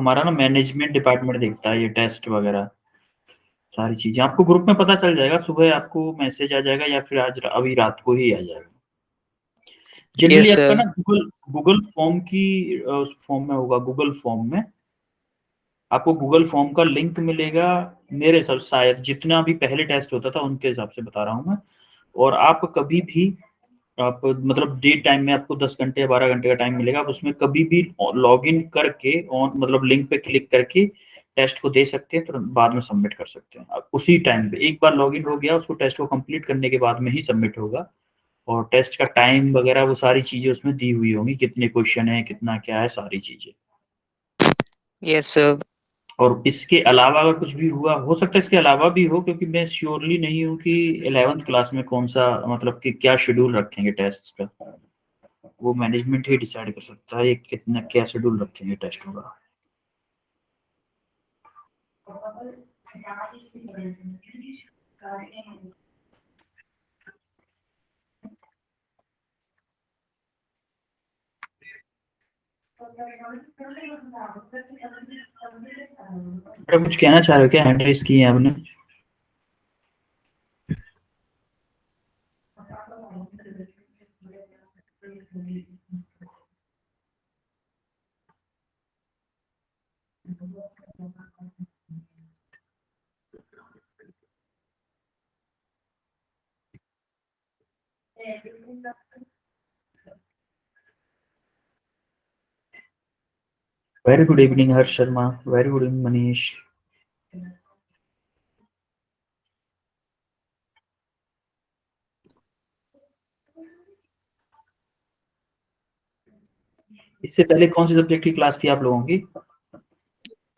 हमारा ना management department देखता है ये टेस्ट वगैरह सारी चीजें। आपको ग्रुप में पता चल जाएगा, सुबह आपको मैसेज आ जाएगा या फिर आज अभी रात को ही आ जाएगा। जनरली Yes आपका sir. ना गूगल फॉर्म की फॉर्म में होगा, गूगल फॉर्म में आपको गूगल फॉर्म का लिंक मिलेगा। मेरे हिसाब से शायद जितना भी पहले टेस्ट होता था उनके हिसाब से बता रहा हूँ मैं। और आप कभी भी आप मतलब डे टाइम में आपको 10 घंटे या 12 घंटे का टाइम मिलेगा, आप उसमें कभी भी लॉगिन करके ऑन मतलब लिंक पे क्लिक करके टेस्ट को दे सकते हैं, तो बाद में सबमिट कर सकते हैं। अब उसी टाइम पे एक बार लॉगिन हो गया, उसको टेस्ट को कंप्लीट करने के बाद में ही सबमिट होगा। और टेस्ट का टाइम वगैरह वो सारी चीजें उसमें दी हुई होंगी, कितने क्वेश्चन है, कितना क्या है, सारी चीजें। Yes sir. और इसके अलावा अगर कुछ भी हुआ, हो सकता है इसके अलावा भी हो, क्योंकि मैं श्योरली नहीं हूँ कि 11th क्लास में कौन सा मतलब कि क्या शेड्यूल रखेंगे टेस्ट का। वो मैनेजमेंट ही डिसाइड कर सकता है कितना क्या शेड्यूल रखेंगे टेस्टों का। अरे कुछ कहना चाह रहे हो क्या? हैंड रेज की है आपने? Very good evening Harsh Sharma, very good evening Manish. इससे पहले कौन सी सब्जेक्ट की क्लास थी आप लोगों की?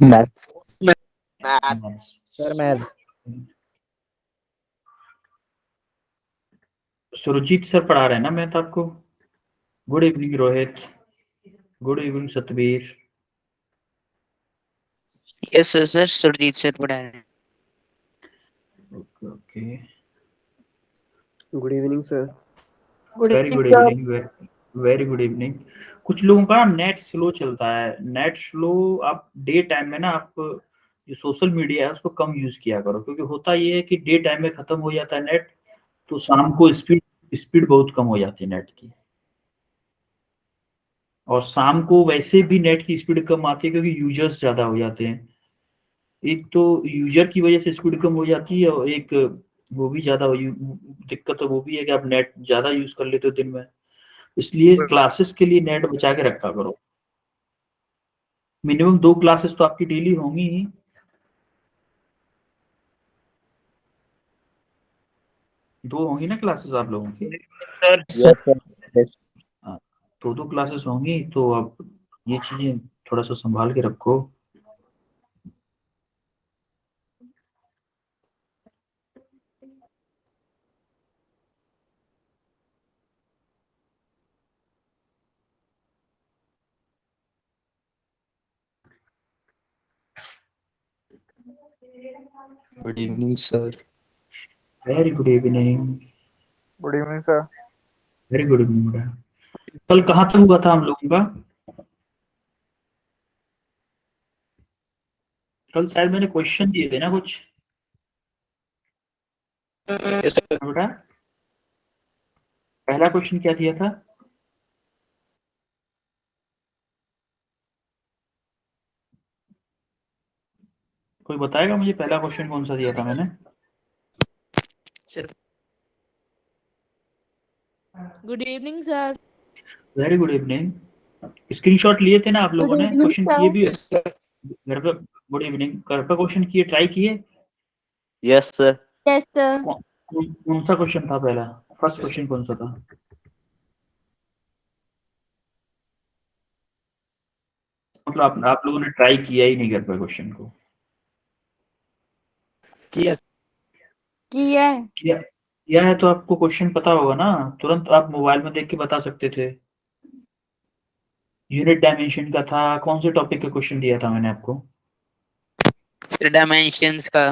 Maths sir math. Surjit sir पढ़ा रहे हैं ना मैथ आपको? Good evening Rohit, good evening Satbir. Yes sir. Sir Surjit sir पढ़ा रहे हैं. Okay okay, good evening sir. Very good evening, very good evening. कुछ लोगों का नेट स्लो चलता है, नेट स्लो। आप डे टाइम में ना आप जो सोशल मीडिया है उसको कम यूज किया करो, क्योंकि होता ये है कि डे टाइम में खत्म हो जाता है नेट, तो शाम को स्पीड स्पीड बहुत कम हो जाती है नेट की। और शाम को वैसे भी नेट की स्पीड कम आती है क्योंकि यूजर्स ज्यादा हो जाते हैं। एक तो यूजर की वजह से स्पीड कम हो जाती है, और एक वो भी ज्यादा दिक्कत तो वो भी है कि आप नेट ज्यादा यूज कर लेते हो दिन में। इसलिए क्लासेस के लिए नेट बचा के रखा करो। मिनिमम 2 क्लासेस तो आपकी डेली होंगी ही। दो होंगी ना क्लासेस आप लोगों की? Sir yes sir. हाँ, तो 2 क्लासेस होंगी, तो आप ये चीजें थोड़ा सा संभाल के रखो। Good evening sir. Very good evening. Good evening sir. Very good evening. कल कहाँ तक हुआ था हम लोगों का? कल शायद मैंने क्वेश्चन दिए थे ना कुछ बेटा? पहला क्वेश्चन क्या दिया था? कोई बताएगा मुझे पहला क्वेश्चन कौन सा दिया था मैंने? Good evening sir. Very good evening. Screenshot लिए थे ना आप लोगों ने? क्वेश्चन किए भी घर पे? Good evening. घर पे क्वेश्चन किए, ट्राई किए? Yes sir. Yes sir. कौन सा क्वेश्चन था पहला? फर्स्ट क्वेश्चन कौन सा था? मतलब आप लोगों ने ट्राई किया ही नहीं घर पे क्वेश्चन को? किया किया है तो आपको क्वेश्चन पता होगा ना, तुरंत आप मोबाइल में देख के बता सकते थे। यूनिट डायमेंशन का था। कौन से टॉपिक का क्वेश्चन दिया था मैंने आपको? डायमेंशंस का।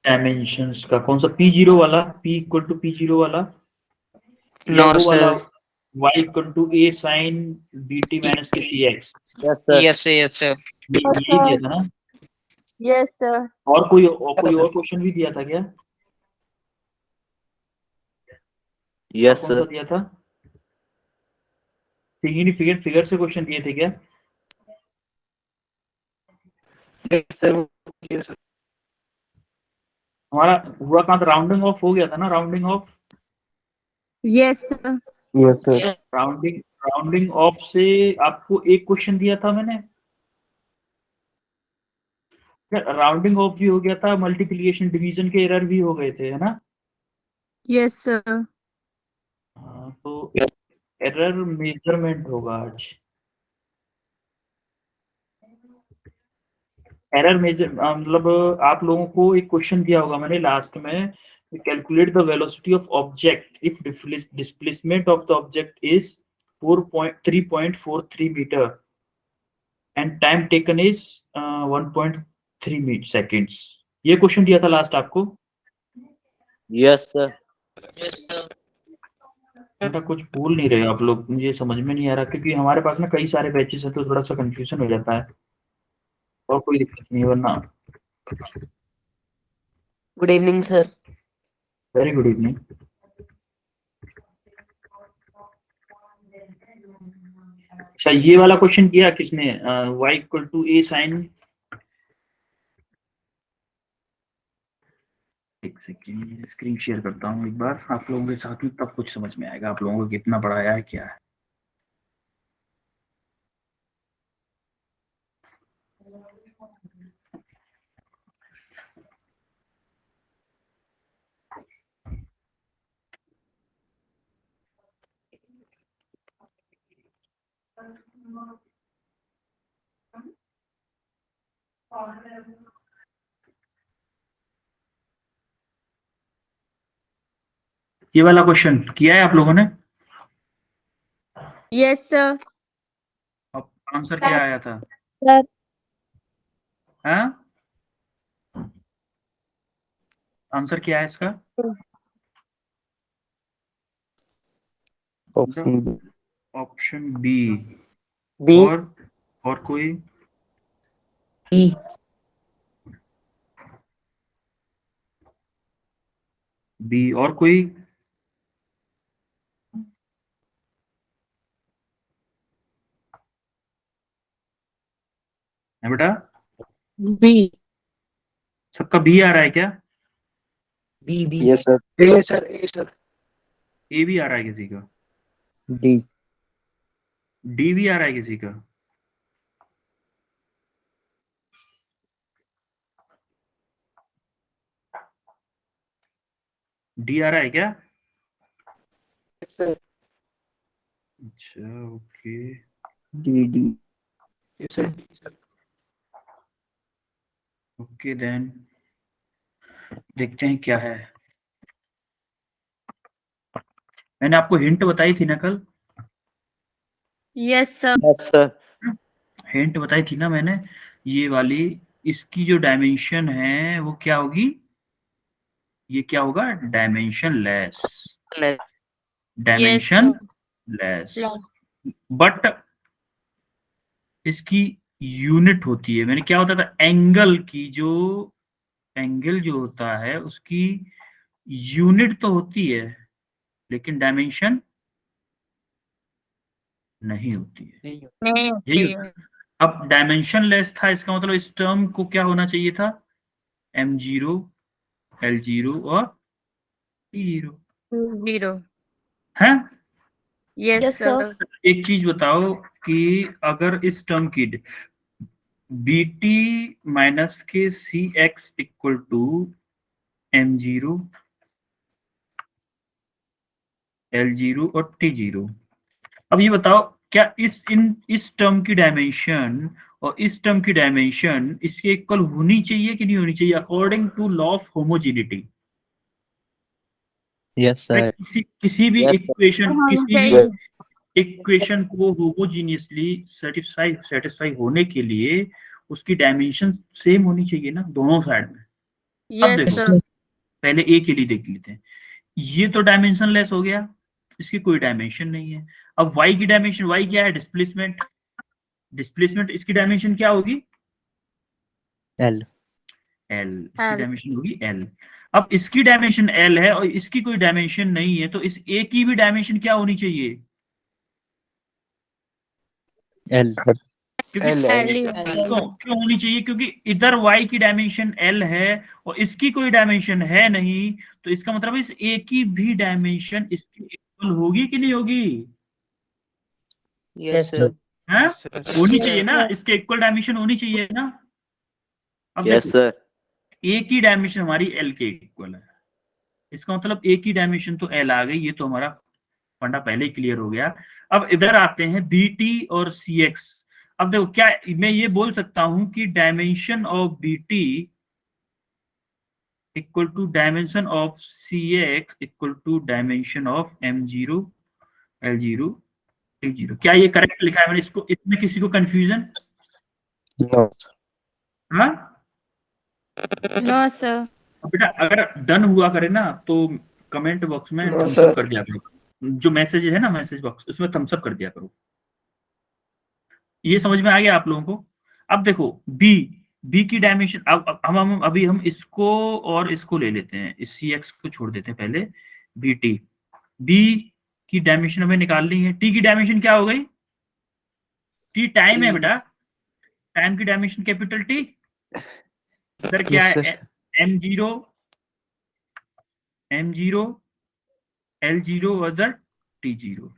डायमेंशंस का कौन सा? P0 वाला, P इक्वल टू P0 वाला, या नो वो वाला sir. y equal to a sin bt minus के cx? Yes sir. Yes sir. Yes sir. यही दिया था ना? Yes, sir. और कोई और क्वेश्चन भी दिया था क्या? Yes, कौन सा sir. दिया था? फिगर से क्वेश्चन दिए थे क्या? हमारा हुआ कहाँ था? राउंडिंग ऑफ हो गया था ना? Rounding off Yes, sir. Yes, sir. Rounding of से आपको एक क्वेश्चन दिया था मैंने। राउंडिंग ऑफ भी हो गया था, मल्टीप्लिकेशन डिवीजन के एरर भी हो गए थे, है ना? Yes, sir. हाँ, तो एरर मेजरमेंट होगा आज। एरर मेजर मतलब आप लोगों को एक क्वेश्चन दिया होगा मैंने लास्ट में, calculate the velocity of object if displacement of the object is 3.43 metre and time taken is 1.3 seconds. ये क्वेश्चन दिया था लास्ट आपको। Yes, sir. बेटा कुछ भूल नहीं रहे आप लोग, मुझे समझ में नहीं आ रहा, क्योंकि हमारे पास ना कई सारे बैचेस हैं तो थोड़ा सा कंफ्यूजन हो जाता है, और कोई दिक्कत नहीं है वरना। Good evening, sir. Very good evening. अच्छा, ये वाला क्वेश्चन किया किसने? y equal to a sine, एक सेकेंड स्क्रीन शेयर करता हूँ एक बार आप लोगों के साथ में, तब कुछ समझ में आएगा आप लोगों को कितना पढ़ाया है क्या है। ये वाला क्वेश्चन किया है आप लोगों ने? Yes, sir. अब आंसर क्या आया था? Sir. हाँ, आंसर क्या है इसका? Option B. Option B. B. और कोई? E. बी और कोई? है बेटा? B. सबका बी आ रहा है क्या? Yes, sir. A, sir. A, sir. ए भी आ रहा है किसी का? D. डी भी आ रहा है किसी का? डी आ रहा है क्या? Yes, sir. अच्छा, okay. D. D. Yes, sir. Okay then देखते हैं क्या है। मैंने आपको हिंट बताई थी ना कल? Yes, sir. Yes, sir. Hint बताई थी ना मैंने, ये वाली, इसकी जो डायमेंशन है वो क्या होगी? ये क्या होगा? Dimension less. Yes, dimension sir. Less. Less. But इसकी यूनिट होती है, मैंने क्या होता था, एंगल की जो एंगल जो होता है उसकी यूनिट तो होती है लेकिन डायमेंशन नहीं होती है। नहीं यही होती होता है। है। अब डायमेंशन लेस था, इसका मतलब इस टर्म को क्या होना चाहिए था? m0, l0 और t0 Zero. है। Yes, sir. एक चीज बताओ कि अगर इस टर्म की bt माइनस के सी X equal to m0, l0 और t0, अब ये बताओ क्या इस टर्म की डायमेंशन और इस टर्म की डायमेंशन इसके इक्वल होनी चाहिए कि नहीं होनी चाहिए according to law of homogeneity? Yes, sir. किसी भी Yes, sir. इक्वेशन होनी किसी भी चाहिए। इक्वेशन को होमोजीनियसली सेटिस्फाई होने के लिए उसकी डायमेंशन सेम होनी चाहिए ना दोनों साइड में। अब Yes, देखो, sir. पहले ए के लिए देख लेते हैं। ये तो डायमेंशन लेस हो गया, इसकी कोई डायमेंशन नहीं है। अब y की डायमेंशन, y क्या है? डिस्प्लेसमेंट। डिस्प्लेसमेंट इसकी डायमेंशन क्या होगी? L एल, इसकी L. डायमेंशन होगी एल। अब इसकी डायमेंशन एल है और इसकी कोई डायमेंशन नहीं है, तो इस ए की भी डायमेंशन क्या होनी चाहिए? L क्योंकि L L L ही क्यों होगा। क्यों होनी चाहिए? क्योंकि इधर y की डायमेंशन l है और इसकी कोई डायमेंशन है नहीं, तो इसका मतलब इस a की भी डायमेंशन इसकी इक्वल होगी कि नहीं होगी? Yes sir. हाँ, Yes sir. होनी चाहिए ना, इसके इक्वल डायमेंशन होनी चाहिए ना। अब Yes देखो, sir a की डायमेंशन हमारी l के इक्वल है, इसका मतलब a की डायमेंशन तो l आ गई, ये तो हमारा फंडा पहले ही क्लियर हो गया। अब इधर आते हैं बी टी और सी एक्स। अब देखो, क्या मैं ये बोल सकता हूं कि dimension of B T equal to dimension of C X equal to dimension of M zero L zero T zero? क्या ये करेक्ट लिखा है मैंने? इसको, इसमें किसी को कंफ्यूजन? No हाँ No sir. अब बेटा, अगर डन हुआ करे ना तो कमेंट बॉक्स में No थम्स sir. अप कर दिया करो, जो मैसेज है ना मैसेज बॉक्स, उसमें थम्स अप कर दिया करो। ये समझ में आ गया आप लोगों को? अब देखो, बी बी की डायमेंशन, अब हम अभी हम इसको और इसको ले लेते हैं, इस सी एक्स को छोड़ देते हैं पहले। बी टी, बी की डायमेंशन हमें निकालनी है। टी की डायमेंशन क्या हो गई? टी टाइम है बेटा, टाइम की डायमेंशन कैपिटल टी। इधर क्या Yes sir. है? M zero M zero L zero उधर टी जीरो।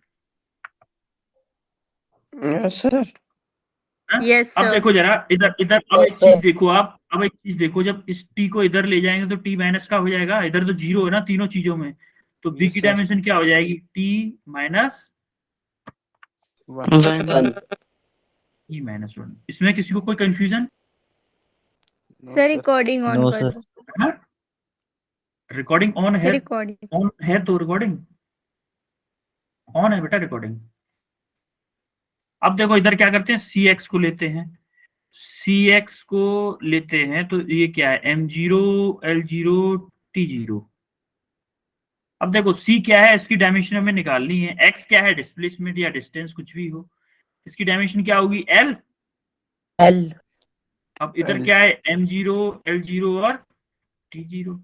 Yes sir. हाँ? Yes अब sir. देखो जरा, इधर इधर अब एक चीज देखो आप, अब एक चीज देखो, जब इस टी को इधर ले जाएंगे तो टी माइनस का हो जाएगा, इधर तो जीरो है ना तीनों चीजों में, तो बी की Yes sir. डायमेंशन क्या हो जाएगी? T minus 1. T minus one. इसमें किसी को कोई confusion? No Sir sir. recording on No कर sir दो। रिकॉर्डिंग ऑन Sir है? recording. ऑन है तो रिकॉर्डिंग ऑन है बेटा, रिकॉर्डिंग। अब देखो, इधर क्या करते हैं, सी एक्स को लेते हैं, सी एक्स को लेते हैं, तो ये क्या है? M zero L zero T zero. अब देखो, सी क्या है, इसकी डायमेंशन हमें निकालनी है। एक्स क्या है? डिस्प्लेसमेंट या डिस्टेंस, कुछ भी हो, इसकी डायमेंशन क्या होगी? एल। L अब इधर L. क्या है? एम जीरो एल जीरो और टी जीरो।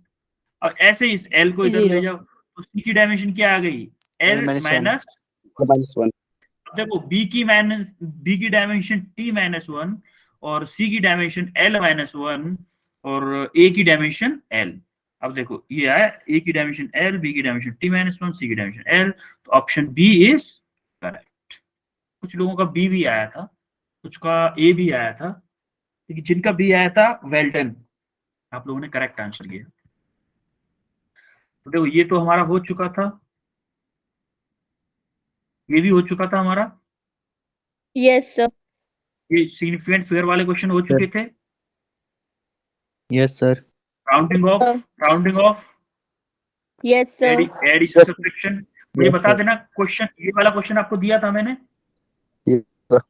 और ऐसे ही इस एल को इधर ले 0. जाओ, तो सी की डायमेंशन क्या आ गई? L L minus 1. माइनस। -1 देखो, बी की डायमेंशन टी माइनस वन और सी की डायमेंशन एल माइनस वन और ए की डायमेंशन एल। अब देखो, ये आया ए की डायमेंशन एल, बी की डायमेंशन टी माइनस वन, सी की डायमेंशन एल, तो ऑप्शन बी इज करेक्ट। कुछ लोगों का बी भी आया था, कुछ का ए भी आया था, लेकिन जिनका बी आया था, वेल डन, आप लोगों ने करेक्ट आंसर किया। तो देखो, ये तो हमारा हो चुका था, ये भी हो चुका था हमारा, Yes sir. ये सिग्निफिकेंट फिगर वाले क्वेश्चन हो चुके थे। Yes sir rounding off, rounding off, Yes sir. Addition subtraction. मुझे Yes बता sir देना, क्वेश्चन ये वाला क्वेश्चन आपको दिया था मैंने, Yes sir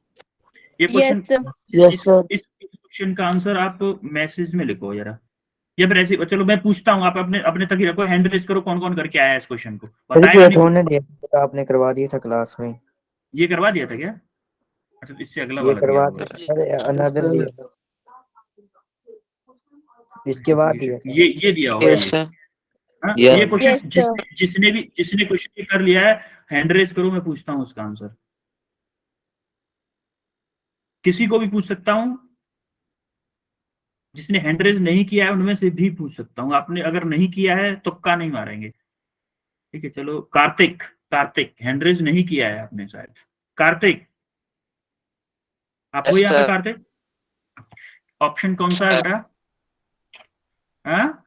ये Yes question, sir. Yes sir. इस क्वेश्चन का आंसर आप मैसेज में लिखो जरा, या फिर ऐसे, चलो मैं पूछता हूँ, आप अपने अपने तक ही रखो, हैंड रेस करो, कौन कौन करके आया है इस क्वेश्चन को, बताएगा नहीं होने कोई? दिया था, आपने करवा दिया था क्लास में। ये करवा दिया था क्या? अच्छा, तो इससे अगला ये वाला दिया करवा होगा। दिया, अरे अनदर sir. दिया था, इसके बाद दिया था। ये दिया होगा Yes ये। sir. हाँ, Yes ये क्वेश्चन Yes sir. जिसने क्वेश्चन कर लिया है, हैंड रेस करो, मैं पूछता हूँ उसका आंसर, किसी को भी पूछ सकता हूँ, जिसने हैंड रेज नहीं किया है उनमें से भी पूछ सकता हूँ। आपने अगर नहीं किया है तो तुक्का नहीं मारेंगे, ठीक है? चलो, कार्तिक, कार्तिक हैंड रेज नहीं किया है आपने शायद। कार्तिक, आप हो Yes यहाँ पे? sir. कार्तिक, ऑप्शन कौन सा है बेटा? हाँ,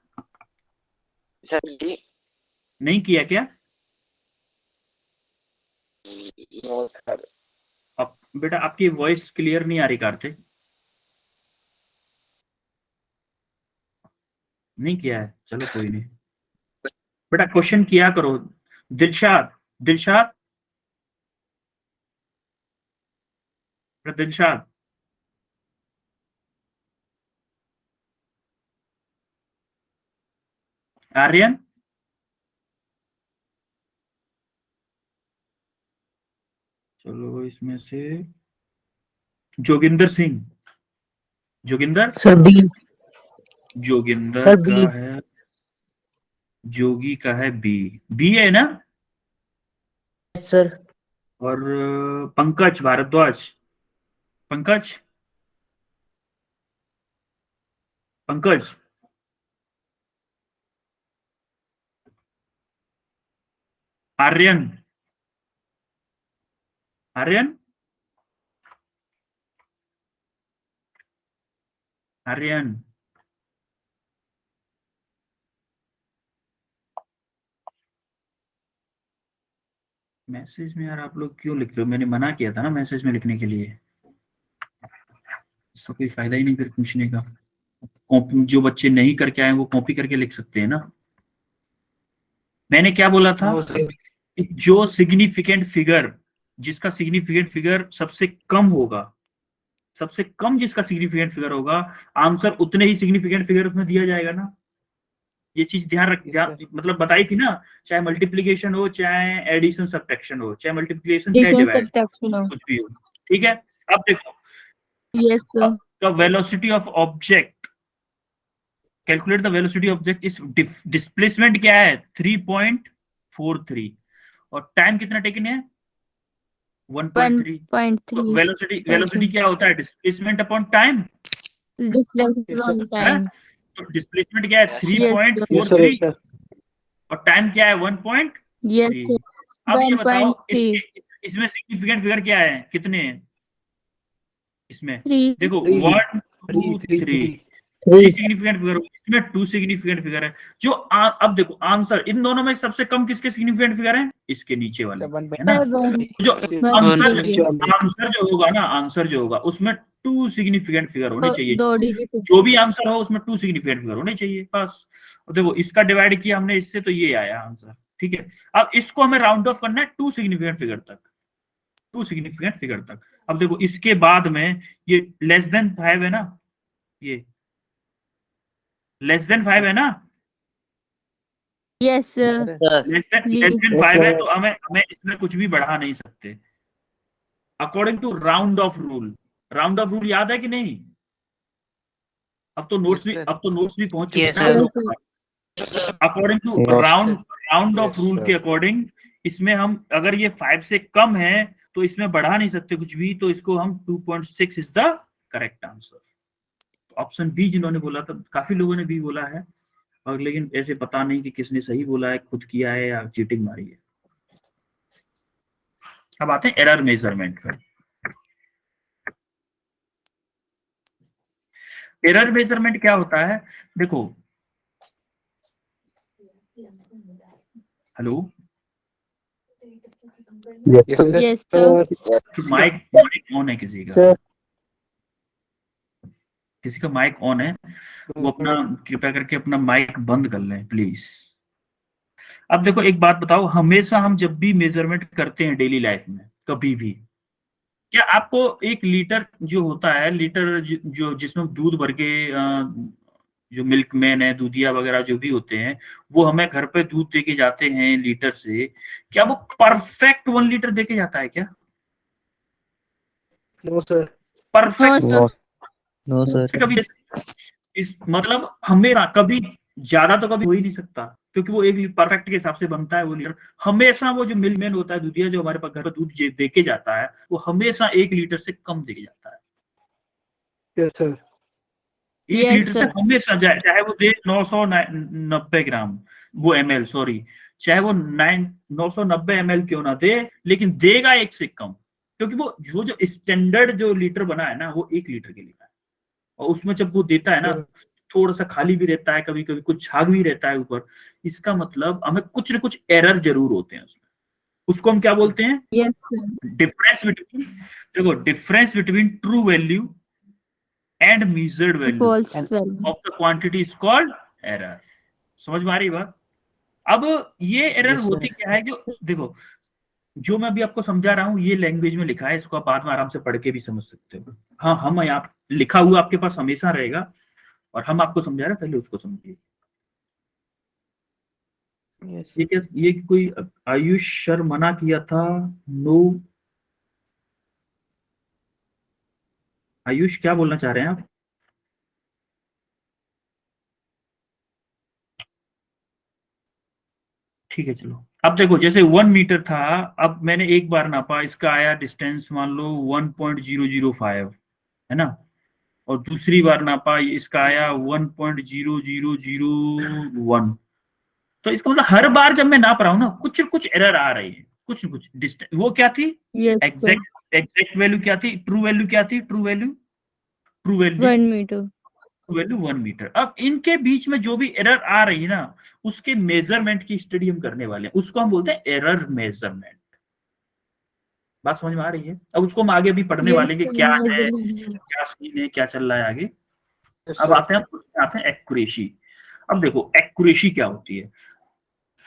Sir D. नहीं किया क्या? No sir. अब बेटा, आपकी वॉइस क्लियर नहीं आ रही कार्तिक। नहीं किया है, चलो कोई नहीं बेटा, क्वेश्चन किया करो। दिलशाद, दिलशाद, दिलशाद, आर्यन, चलो इसमें से Joginder Singh, Joginder, sir B. Joginder sir, का B। है, जोगी का है बी। बी है ना? सर। और पंकज भारद्वाज, पंकज, पंकज, आर्यन, आर्यन, आर्यन, मैसेज में यार आप लोग क्यों लिख रहे हो? मैंने मना किया था ना मैसेज में लिखने के लिए, इसका कोई फायदा ही नहीं फिर पूछने का। कॉपी, जो बच्चे नहीं करके आए वो कॉपी करके लिख सकते हैं ना। मैंने क्या बोला था? जो सिग्निफिकेंट फिगर, जिसका सिग्निफिकेंट फिगर सबसे कम होगा, सबसे कम जिसका सिग्निफिकेंट फिगर होगा, आंसर उतने ही सिग्निफिकेंट फिगर उसमें दिया जाएगा ना। ये चीज ध्यान रख, मतलब बताई थी ना, चाहे मल्टीप्लीकेशन हो, चाहे एडिशन सब्ट्रैक्शन हो, चाहे मल्टीप्लीकेशन चाहे डिवाइड, कुछ भी हो, ठीक है। अब देखो, Yes, sir. the velocity of object, calculate the velocity of object is displacement क्या है? 3.43 और टाइम कितना टेकन है? 1.3। 1.3. वेलोसिटी क्या होता है? Displacement upon time, Displacement on है ना? time. तो डिस्प्लेसमेंट क्या है? Yes, 3.43 और टाइम क्या है? 1.3। Yes, sir. अब ये बताओ 1.3. इसमें सिग्निफिकेंट फिगर क्या है? कितने हैं इसमें? 3. देखो 1 2 3 3 सिग्निफिकेंट फिगर, इसमें 2 सिग्निफिकेंट फिगर है। जो अब देखो आंसर, इन दोनों में सबसे कम किसके सिग्निफिकेंट फिगर है? इसके नीचे वाले, है ना? जो आंसर जो होगा ना, आंसर जो होगा उसमें 2 सिग्निफिकेंट फिगर होने चाहिए। 2 digit. जो भी आंसर हो उसमें 2 सिग्निफिकेंट फिगर होने चाहिए, बस। और देखो इसका डिवाइड किया हमने इससे, तो ये आया आंसर, ठीक है। अब इसको हमें राउंड ऑफ करना है 2 सिग्निफिकेंट फिगर तक, 2 सिग्निफिकेंट फिगर तक। अब देखो इसके बाद में ये लेस देन 5 है ना, ये लेस देन 5 है ना, Yes, sir. लेस देन 5 है, तो हमें इसमें कुछ भी बढ़ा नहीं सकते according to round off rule. Round off rule याद है कि नहीं? अब तो नोट्स भी पहुंच चुके हैं Yes, ना। According to round off rule के अकॉर्डिंग, इसमें हम अगर ये 5 से कम है तो इसमें बढ़ा नहीं सकते कुछ भी, तो इसको हम 2.6 is the correct answer. Option B जिन्होंने बोला था, काफी लोगों ने भी बोला है, और लेकिन ऐसे पता नहीं कि किसने सही बोला है, खुद किया है या चीटिंग मारी है। अब आते हैं एरर मेजरमेंट पर। एरर मेजरमेंट क्या होता है? देखो, hello, Yes, sir. Mic on है किसी का? किसी का माइक ऑन है, वो अपना कृपया करके अपना माइक बंद कर लें प्लीज। अब देखो एक बात बताओ, हमेशा हम जब भी मेजरमेंट करते हैं डेली लाइफ में, कभी भी, क्या आपको 1 लीटर जो होता है, लीटर जो जिसमें दूध भर के, जो मिल्कमैन है, दूधिया वगैरह जो भी होते हैं, वो हमें घर पे दूध देके जाते हैं लीटर से, क्या वो परफेक्ट 1 लीटर देके जाता है क्या? No sir. Perfect no sir. कभी, इस मतलब हमेशा कभी ज्यादा तो कभी हो ही नहीं सकता, क्योंकि वो एक परफेक्ट के हिसाब से बनता है वो लीटर। हमेशा वो जो मिल्कमैन होता है, दूधिया जो हमारे पास घर पर दूध देके जाता है, वो हमेशा 1 लीटर से कम देके जाता है। Yes sir. 1 लीटर से हमेशा, चाहे वो दे 990 ग्राम, वो ml, सॉरी, चाहे वो 990 ml क्यों ना दे, लेकिन देगा 1 से कम, क्योंकि वो जो स्टैंडर्ड जो लीटर बना है ना, वो 1 लीटर के लिए है। और उसमें जब वो देता है ना, थोड़ा सा खाली भी रहता है, कभी कभी कुछ झाग भी रहता है ऊपर, इसका मतलब हमें कुछ न कुछ एरर जरूर होते हैं उसमें। उसको हम क्या बोलते हैं? Yes, sir. डिफरेंस बिटवीन, देखो difference between true value and measured value False value. Of the quantity is called error. समझ में आ रही बात? अब ये एरर होती क्या है? जो देखो, जो मैं अभी आपको समझा रहा हूँ ये लैंग्वेज में लिखा है, इसको आप बाद में आराम से पढ़ के भी समझ सकते हो। हाँ, हम यहाँ लिखा हुआ आपके पास हमेशा रहेगा, और हम आपको समझा रहे हैं, पहले उसको समझिए। ये क्या, ये कोई आयुष सर मना किया था? नो, आयुष क्या बोलना चाह रहे हैं आप? ठीक है चलो, अब देखो जैसे 1 मीटर था, अब मैंने एक बार नापा, इसका आया डिस्टेंस मान लो 1.005 है ना, और दूसरी बार नापा इसका आया 1.0001। तो इसका मतलब हर बार जब मैं नाप रहा हूँ ना कुछ कुछ एरर आ रही है, कुछ कुछ डिस्टेंस। वो क्या थी? Yes, sir. एग्जैक्ट वैल्यू क्या थी? ट्रू वैल्यू क्या थी? True value 1 meter. Value 1 metre. अब इनके बीच में जो भी एरर आ रही है ना, उसके मेजरमेंट की स्टडी हम करने वाले हैं, उसको हम बोलते हैं एरर मेजरमेंट। बात समझ में आ रही है? अब उसको हम आगे भी पढ़ने Yes, वाले हैं कि sir. क्या है, Measurement. क्या सीन है, क्या चल रहा है आगे। Yes, अब sir. आते हैं एक्यूरेसी। अब देखो एक्यूरेसी क्या होती है।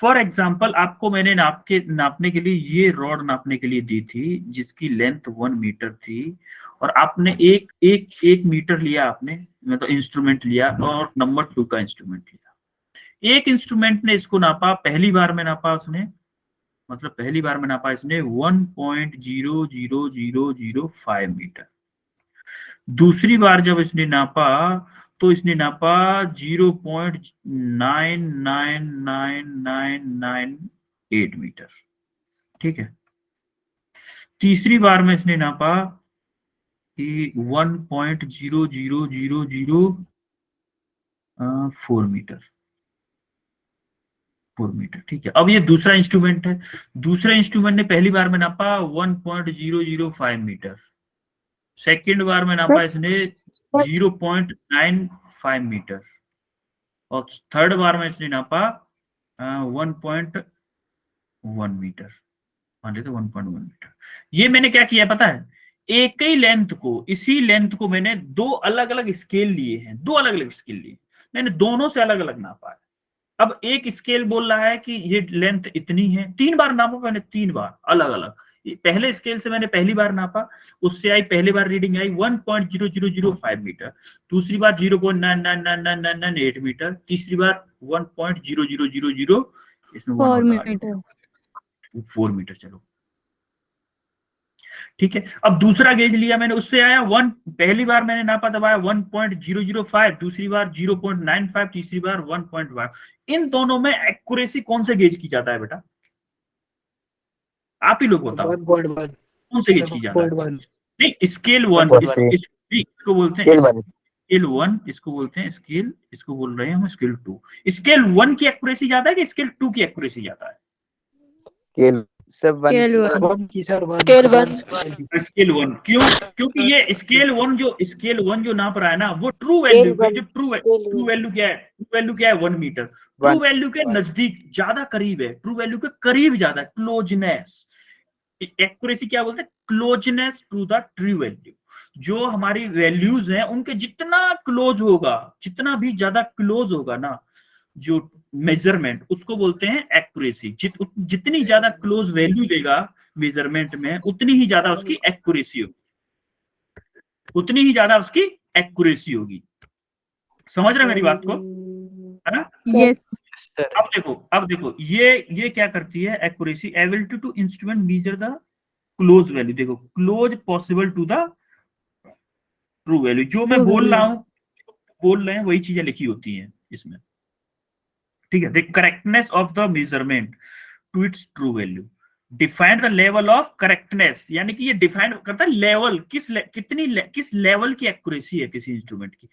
फॉर एग्जाम्पल आपको मैंने नापने के लिए ये रॉड नापने के लिए दी थी जिसकी लेंथ 1 मीटर थी, और आपने एक मीटर लिया, आपने मतलब इंस्ट्रूमेंट लिया और नंबर 2 का इंस्ट्रूमेंट लिया। एक इंस्ट्रूमेंट ने इसको नापा, पहली बार में नापा उसने, मतलब पहली बार में नापा इसने 1.00005 मीटर। दूसरी बार जब इसने नापा तो इसने नापा 0.999998 मीटर। ठीक है। तीसरी बार में इसने नापा कि 1.00004 मीटर, 4 मीटर। ठीक है। अब ये दूसरा इंस्ट्रूमेंट है, दूसरे इंस्ट्रूमेंट ने पहली बार में नापा 1.005 मीटर, सेकेंड बार में नापा इसने 0.95 मीटर, और थर्ड बार में इसने नापा 1.1 मीटर, मान लेते 1.1 मीटर। ये मैंने क्या किया पता है, एक ही लेंथ को, इसी लेंथ को मैंने दो अलग अलग स्केल लिए हैं, दो अलग अलग स्केल लिए, मैंने दोनों से अलग अलग नापा है। अब एक स्केल बोल रहा है कि ये लेंथ इतनी है, 3 बार नापा मैंने, 3 बार अलग अलग। पहले स्केल से मैंने पहली बार नापा, उससे आई पहली बार रीडिंग आई 1.0005 मीटर, दूसरी बार 0.999998 मीटर, तीसरी बार 1.0000 इसमें 1 4 होता है meter. 4 मीटर। चलो ठीक है। अब दूसरा गेज लिया मैंने, उससे आया 1, पहली बार मैंने नापा तब आया 1.005, दूसरी बार 0.95, तीसरी बार 1.5। इन दोनों में एक्यूरेसी कौन से गेज की ज्यादा है बेटा? आप ही लोग बताओ 1.1. कौन से गेज की ज्यादा है? 1.1. नहीं, स्केल 1 इसको बोलते हैं स्केल 1, इसको बोलते हैं स्केल, इसको बोल रहे हैं हम स्केल 2। स्केल 1 की एक्यूरेसी ज्यादा है कि स्केल 2 की एक्यूरेसी ज्यादा है? सब Scale 1. Scale 1. स्केल 1 क्यों? क्योंकि ये स्केल 1 जो नाप रहा है ना, वो ट्रू वैल्यू, जो ट्रू वैल्यू क्या है? ट्रू वैल्यू क्या है? 1 मीटर। ट्रू वैल्यू के नजदीक, ज्यादा करीब है, ट्रू वैल्यू के करीब ज्यादा, क्लोजनेस। एक्यूरेसी क्या बोलते हैं? Closeness to the true value. जो हमारी वैल्यूज हैं उनके जितना क्लोज होगा, जितना भी ज्यादा क्लोज होगा ना जो मेजरमेंट, उसको बोलते हैं एक्यूरेसी। जितनी ज्यादा क्लोज वैल्यू देगा मेजरमेंट में, उतनी ही ज्यादा उसकी एक्यूरेसी होगी, उतनी ही ज्यादा उसकी एक्यूरेसी होगी। समझ रहे मेरी बात को? है ना? Yes. अब देखो ये क्या करती है accuracy? Ability to instrument measure the close value. देखो, close possible to the true value. जो मैं बोल रहा हूं, बोल रहे हैं वही चीजें लिखी होती हैं इसमें। ठीक है। The correctness of the measurement to its true value, define the level of correctness, यानी कि ये डिफाइन करता है लेवल, किस लेवल की एक्यूरेसी है किसी इंस्ट्रूमेंट की।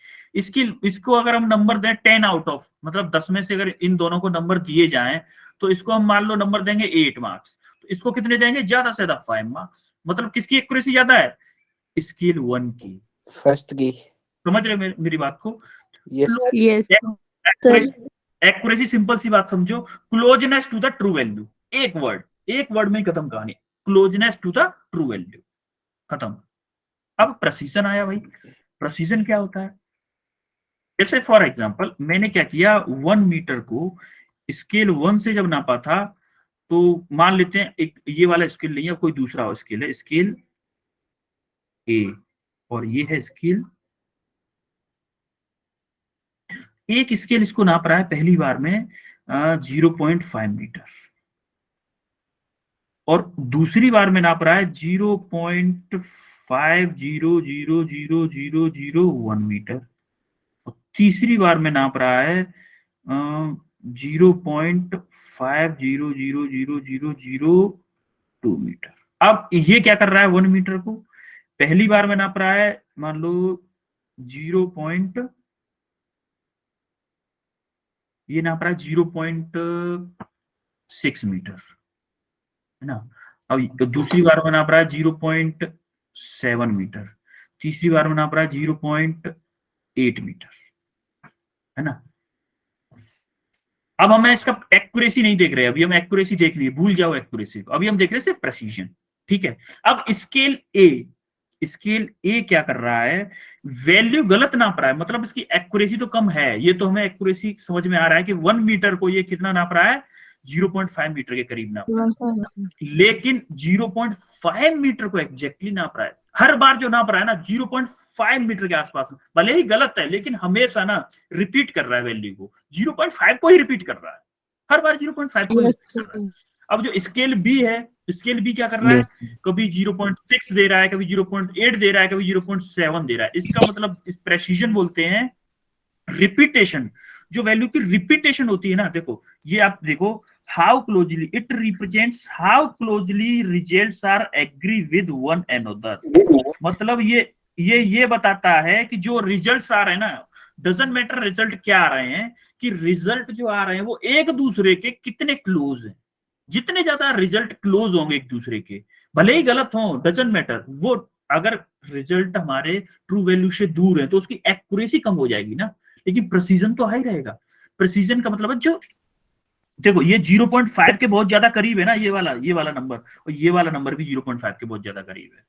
इसको अगर हम नंबर दें 10 आउट ऑफ, मतलब 10 में से अगर इन दोनों को नंबर दिए जाएं, तो इसको हम मान लो नंबर देंगे 8 मार्क्स, तो इसको कितने देंगे? ज्यादा से ज्यादा 5 मार्क्स। मतलब किसकी एक्यूरेसी ज्यादा है? स्केल 1 की। फर्स्ट की। समझ रहे मेरी बात को? Yes Yes, sir. Accuracy simple सी बात समझो, closeness to the true value. एक वर्ड में खत्म कहानी, closeness to the true value, खत्म। अब प्रेसिजन आया भाई। प्रेसिजन क्या होता है? जैसे फॉर एग्जांपल मैंने क्या किया, 1 मीटर को स्केल 1 से जब नापा था, तो मान लेते हैं एक ये वाला स्केल नहीं है, कोई दूसरा स्केल है, स्केल ए, और ये है स्केल, एक स्केल इसको नाप रहा है पहली बार में 0.5 मीटर, और दूसरी बार में नाप रहा है 0.50000001 मीटर, और तीसरी बार में नाप रहा है 0.50000002 मीटर। अब ये क्या कर रहा है 1 मीटर को, पहली बार में नाप रहा है मान लो 0.6 मीटर, है ना। अब तो दूसरी बार में नाप रहा है 0.7 मीटर, तीसरी बार में नाप रहा है 0.8 मीटर, है ना। अब हम इसका एक्यूरेसी नहीं देख रहे, अभी हम एक्यूरेसी देख लिए, भूल जाओ एक्यूरेसी को, अभी हम देख रहे हैं सिर्फ प्रेसिजन, ठीक है। अब स्केल ए क्या कर रहा है, वैल्यू गलत नाप रहा है, मतलब इसकी एक्यूरेसी तो कम है, ये तो हमें एक्यूरेसी समझ में आ रहा है कि 1 मीटर को ये कितना नाप रहा है, 0.5 मीटर के करीब नाप रहा है, लेकिन 0.5 मीटर को एग्जैक्टली नाप रहा है। हर बार जो नाप रहा है ना 0.5 मीटर के आसपास, भले ही गलत है लेकिन हमेशा ना रिपीट कर रहा है वैल्यू को, 0.5 को ही रिपीट कर रहा है, हर बार 0.5 को ही रिपीट कर रहा है। अब जो स्केल बी है, स्केल बी क्या कर रहा है, कभी 0.6 दे रहा है, कभी 0.8 दे रहा है, कभी 0.7 दे रहा है। इसका मतलब इस प्रेसिजन बोलते हैं रिपीटेशन। जो वैल्यू की रिपीटेशन होती है ना, देखो ये आप देखो, how closely it represents how closely results are agree with one another. मतलब ये बताता है कि जो रिजल्ट्स आ रहे हैं ना, डजंट मैटर रिजल्ट क्या आ रहे हैं, कि रिजल्ट जो आ रहे हैं वो एक दूसरे के कितने क्लोज हैं। जितने ज्यादा रिजल्ट क्लोज होंगे एक दूसरे के, भले ही गलत हो, डजंट मैटर, वो अगर रिजल्ट हमारे ट्रू वैल्यू से दूर है तो उसकी एक्यूरेसी कम हो जाएगी ना, लेकिन प्रेसिजन तो हाई रहेगा। प्रेसिजन का मतलब है जो, देखो ये 0.5 के बहुत ज्यादा करीब है ना, ये वाला नंबर, और ये वाला नंबर भी 0.5 के बहुत ज्यादा करीब है।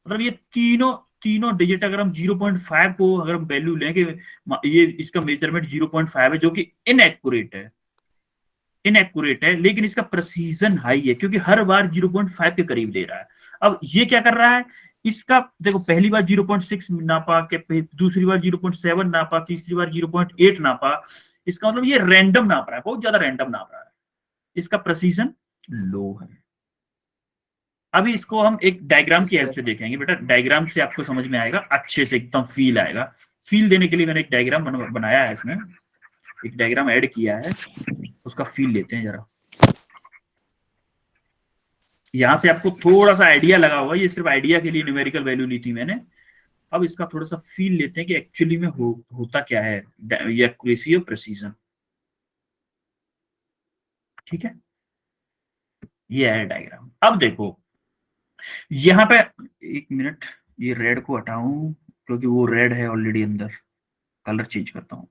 मतलब ये तीनों डिजिट अगर हम 0.5 को अगर हम वैल्यू लेंगे, ये इसका मेजरमेंट 0.5 है, जो कि इनएक्यूरेट है, लेकिन इसका प्रेसिजन हाई है क्योंकि हर बार 0.5 के करीब दे रहा है। अब ये क्या कर रहा है, इसका देखो पहली बार 0.6 नापा, दूसरी बार 0.7 नापा, तीसरी बार 0.8 नापा, इसका मतलब ये रैंडम नाप रहा है, बहुत ज्यादा रैंडम नाप रहा है, इसका प्रेसिजन लो है। अभी इसको हम एक डायग्राम की हेल्प से देखेंगे बेटा, डायग्राम से आपको समझ में आएगा, अच्छे से एकदम फील आएगा। फील देने के लिए मैंने एक डायग्राम बनाया है, इसमें एक डायग्राम ऐड किया है, उसका फील लेते हैं जरा। यहां से आपको थोड़ा सा आइडिया लगा होगा, ये सिर्फ आइडिया के लिए न्यूमेरिकल वैल्यू ली थी मैंने। अब इसका थोड़ा सा फील लेते हैं कि एक्चुअली में होता क्या है ये एक्यूरेसी और प्रेसिजन, ठीक है। ये है डायग्राम। अब देखो यहाँ पे, एक मिनट, ये रेड को हटाऊं क्योंकि वो रेड है ऑलरेडी अंदर, कलर चेंज करता हूं।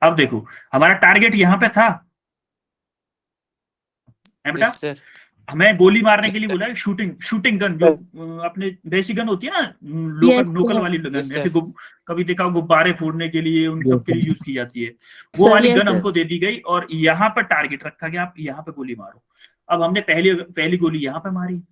अब देखो हमारा टारगेट यहाँ पे था, है बेटा। Yes, हमें गोली मारने के लिए बोला है, शूटिंग गन, जो अपने देसी गन होती है ना, लोकल वाली गन, जैसे कभी देखा गुब्बारे फोड़ने के लिए, उन सब के लिए यूज की जाती है, वो वाली गन हमको दे दी गई और यहाँ पर टारगेट रखा गया, आप यहाँ पे गोली मारो। अब हमने पहली गोली यहाँ पे मारी,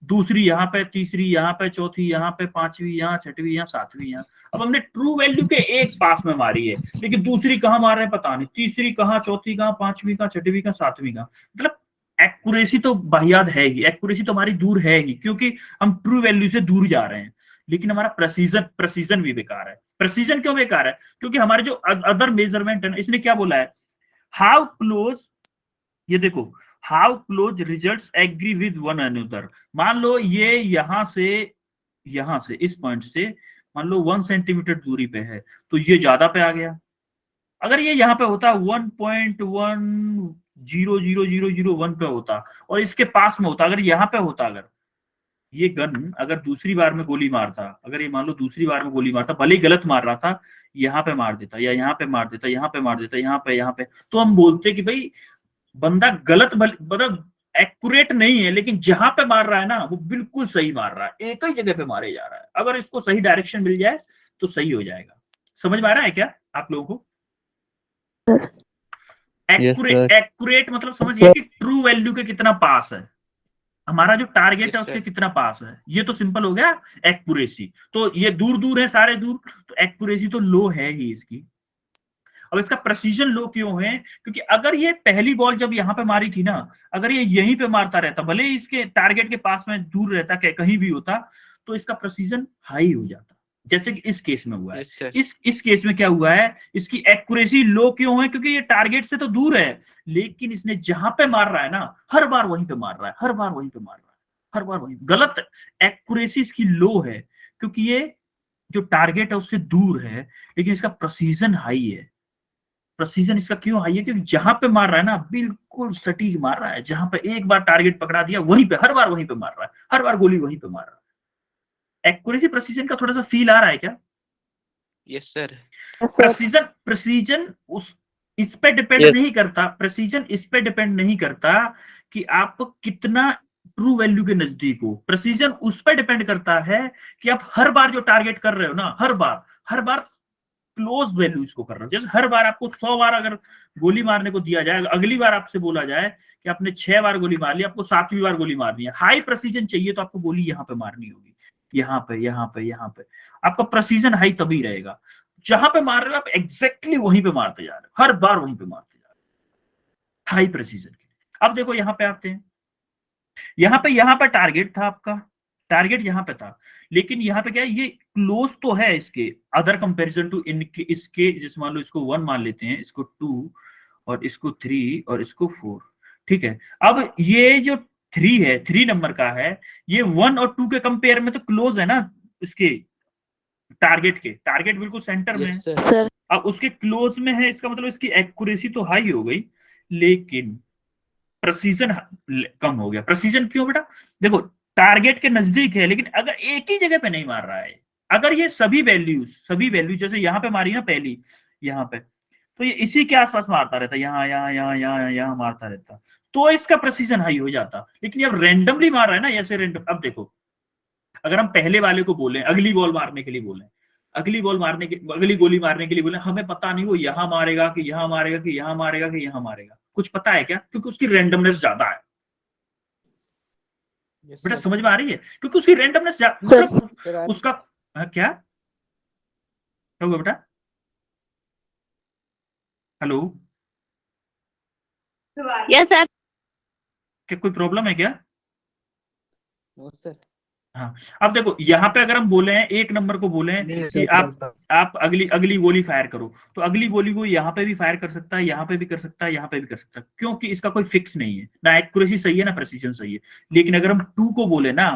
दूसरी यहाँ पे, तीसरी यहाँ पे, चौथी यहाँ पे, पांचवी यहाँ, छठवीं यहाँ, सातवीं यहाँ। अब हमने ट्रू वैल्यू के एक पास में मारी है, लेकिन दूसरी कहाँ मार रहे हैं पता नहीं, तीसरी कहाँ, चौथी कहाँ, पांचवी कहाँ, छठवीं कहाँ, सातवीं कहाँ। मतलब एक्यूरेसी तो बाहियात है ही, एक्यूरेसी तो हमारी दूर है ही, क्योंकि हम ट्रू वैल्यू से दूर जा रहे हैं, लेकिन हमारा प्रेसिजन भी बेकार है। प्रेसिजन क्यों बेकार है, क्योंकि हमारे जो अदर मेजरमेंट है ना, इसने क्या बोला है, हाउ क्लोज, ये देखो, how close results agree with one another. मान लो ये यहाँ से इस पॉइंट से मान लो 1 सेंटीमीटर दूरी पे है, तो ये ज्यादा पे आ गया। अगर ये यहाँ पे होता 1.1000001 पे होता और इसके पास में होता, अगर यहाँ पे होता, अगर ये गन अगर दूसरी बार में गोली मारता, अगर ये मान लो दूसरी बार में गोली मारता, भले ही गलत मार रहा था, यहाँ पे मार देता या यहाँ पे मार देता, यहाँ पे मार देता, यहाँ पे, तो हम बोलते कि भाई बंदा गलत, मतलब एक्यूरेट नहीं है, लेकिन जहां पे मार रहा है ना वो बिल्कुल सही मार रहा है, एक ही जगह पे मारे जा रहा है। अगर इसको सही डायरेक्शन मिल जाए तो सही हो जाएगा। समझ में आ रहा है क्या आप लोगों को? एक्यूरेट मतलब समझिए कि ट्रू वैल्यू के कितना पास है, हमारा जो टारगेट है उसके कितना पास है। ये तो सिंपल हो गया एक्यूरेसी। तो ये दूर है, सारे दूर, तो एक्यूरेसी तो लो है ही इसकी। अब इसका प्रेसिजन लो क्यों है, क्योंकि अगर ये पहली बॉल जब यहाँ पे मारी थी ना, अगर ये यहीं पे मारता रहता, भले ही इसके टारगेट के पास में दूर रहता, कहीं भी होता, तो इसका प्रेसिजन हाई हो जाता। जैसे कि इस केस में हुआ है। Yes sir. इस केस में क्या हुआ है, इसकी एक्यूरेसी लो क्यों है, क्योंकि ये टारगेट से तो दूर है, लेकिन इसने जहां पे मार रहा है ना, हर बार वहीं पे मार रहा है, हर बार वहीं पे मार रहा है, हर बार वहीं। गलत एक्यूरेसी इसकी लो है, क्योंकि ये जो टारगेट है उससे दूर है, लेकिन इसका प्रेसिजन हाई है। प्रेसिजन इसका क्यों हाई है, क्योंकि जहां पे मार रहा है ना, बिल्कुल सटीक मार रहा है, जहां पे एक बार टारगेट पकड़ा दिया वहीं पे, हर बार वहीं पे मार रहा है, हर बार गोली वहीं पे मार रहा है। एक्यूरेसी प्रेसिजन का थोड़ा सा फील आ रहा है क्या? Yes sir. प्रेसिजन प्रेसिजन उस इस पे डिपेंड नहीं करता, प्रेसिजन इस पे डिपेंड नहीं करता कि आप कितना ट्रू वैल्यू के नजदीक हो। प्रेसिजन उस पे डिपेंड करता है कि आप हर बार जो टारगेट कर रहे हो ना, हर बार क्लोज वैल्यू इसको कर रहे हो। जैसे हर बार आपको 100 बार अगर गोली मारने को दिया जाए, अगली बार आपसे बोला जाए कि आपने 6 बार गोली मार ली, आपको 7वीं बार गोली मारनी है, हाई प्रेसिजन चाहिए तो आपको गोली यहाँ पे मारनी होगी, यहाँ पे, यहाँ पे, यहाँ पे। आपका प्रेसिजन हाई तभी रहेगा जहां पे मार रहे हो आप एग्जैक्टली वहीं पे मारते जा रहे हो, हर बार वहीं पे मारते जा रहे हो, हाई प्रेसिजन के। अब देखो यहाँ पे आते हैं, यहाँ पे टारगेट था आपका, टारगेट यहाँ पे था, लेकिन यहाँ पे क्या है, ये क्लोज तो है इसके अदर कंपैरिजन टू इनके, इसके जैसे मान लो इसको 1 मान लेते हैं, इसको 2 और इसको 3 और इसको 4, ठीक है। अब ये जो 3 है, 3 नंबर का है, ये 1 और 2 के कंपेयर में तो क्लोज है ना इसके टारगेट के, टारगेट बिल्कुल सेंटर में है। सर अब उसके क्लोज में है, इसका मतलब इसकी एक्यूरेसी तो हाई हो गई, लेकिन प्रेसिजन कम हो गया। प्रेसिजन क्यों बेटा? देखो टारगेट के नजदीक है, लेकिन अगर एक ही जगह पे नहीं मार रहा है, अगर ये सभी वैल्यू जैसे यहाँ पे मारी ना पहली, यहाँ पे, तो ये इसी के आसपास मारता रहता, यहाँ यहाँ यहाँ यहाँ यहाँ मारता रहता, तो इसका प्रेसिजन हाई हो जाता। लेकिन अब रैंडमली मार रहा है ना, ऐसे रैंडम। अब देखो अगर हम पहले वाले को बोले, अगली बॉल मारने के लिए बोले, अगली गोली मारने के लिए बोले, हमें पता नहीं वो यहां मारेगा कि यहां मारेगा कि यहां मारेगा कि यहां मारेगा, कुछ पता है क्या? क्योंकि उसकी रैंडमनेस ज्यादा है। बेटा समझ में आ रही है? क्योंकि उसकी रैंडमनेस मतलब उसका क्या होगा बेटा? Hello, Yes, sir. क्या कोई प्रॉब्लम है क्या? No sir. हाँ, अब देखो यहाँ पे अगर हम बोले हैं, एक नंबर को बोले हैं कि आप अगली गोली फायर करो, तो अगली गोली को यहाँ पे भी फायर कर सकता है, यहाँ पे भी कर सकता है, यहाँ पे भी कर सकता है, क्योंकि इसका कोई फिक्स नहीं है, ना एक्यूरेसी सही है ना प्रेसिजन सही है। लेकिन अगर हम 2 को बोले ना,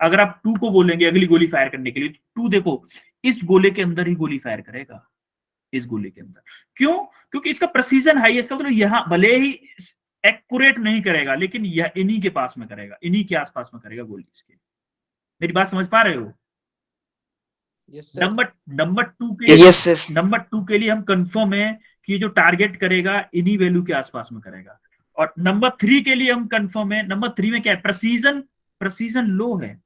अगर आप 2 को बोलेंगे अगली गोली फायर करने के लिए, तो 2 देखो इस गोले के अंदर ही गोली फायर करेगा, इस गोले के अंदर। क्यों? क्योंकि इसका प्रेसिजन हाई है, इसका मतलब यहाँ भले ही एक्यूरेट नहीं करेगा, लेकिन यह इन्हीं के पास में करेगा, इन्हीं के आसपास में करेगा गोली इसके। मेरी बात समझ पा रहे हो? नंबर 2 के लिए हम कंफर्म है कि जो टारगेट करेगा इन्हीं वैल्यू के आसपास में करेगा। और नंबर 3 के लिए हम कंफर्म है, नंबर 3 में क्या है, प्रेसिजन लो है।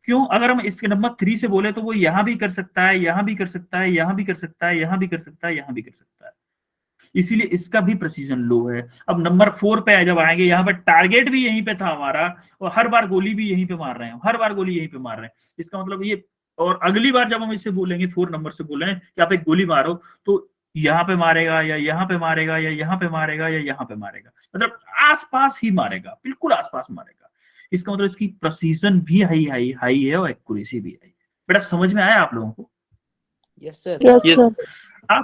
क्यों? अगर हम इसके नंबर 3 से बोले तो वो यहां भी कर सकता है, यहां भी कर सकता है, यहां भी कर सकता है, यहां भी कर सकता है, यहां भी कर सकता है, इसीलिए इसका भी प्रेसिजन लो है। अब नंबर 4 पे जब आएंगे, यहाँ पे टारगेट भी यहीं पे था हमारा, और हर बार गोली भी यहीं पे मार रहे हैं, हर बार गोली यहीं पे मार रहे हैं, इसका मतलब ये। और अगली बार जब हम इससे बोलेंगे, 4 नंबर से बोल रहे हैं कि आप एक गोली मारो, तो यहाँ पे मारेगा या यहाँ पे मारेगा या यहाँ पे मारेगा या यहाँ पे मारेगा, मतलब आसपास ही मारेगा, बिल्कुल आसपास मारेगा। इसका मतलब इसकी प्रेसिजन भी हाई है और एक्यूरेसी भी हाई। बेटा समझ में आया आप लोगों को? Yes sir.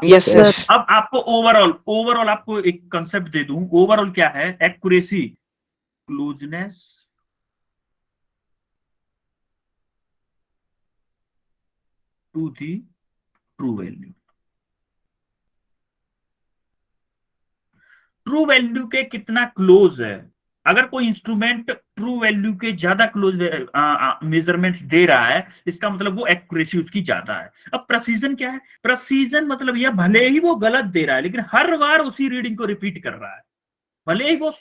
यस सर अब आपको ओवरऑल आपको एक कंसेप्ट दे दूं। ओवरऑल क्या है? Accuracy, closeness, to the true value. True value के कितना क्लोज है? अगर कोई इंस्ट्रूमेंट ट्रू वैल्यू के ज्यादा क्लोज मेजरमेंट दे रहा है, इसका मतलब वो एक्यूरेसी उसकी ज्यादा है। अब प्रेसिजन क्या है? प्रेसिजन मतलब यह भले ही वो गलत दे रहा है, लेकिन हर बार उसी रीडिंग को रिपीट कर रहा है। भले ही वो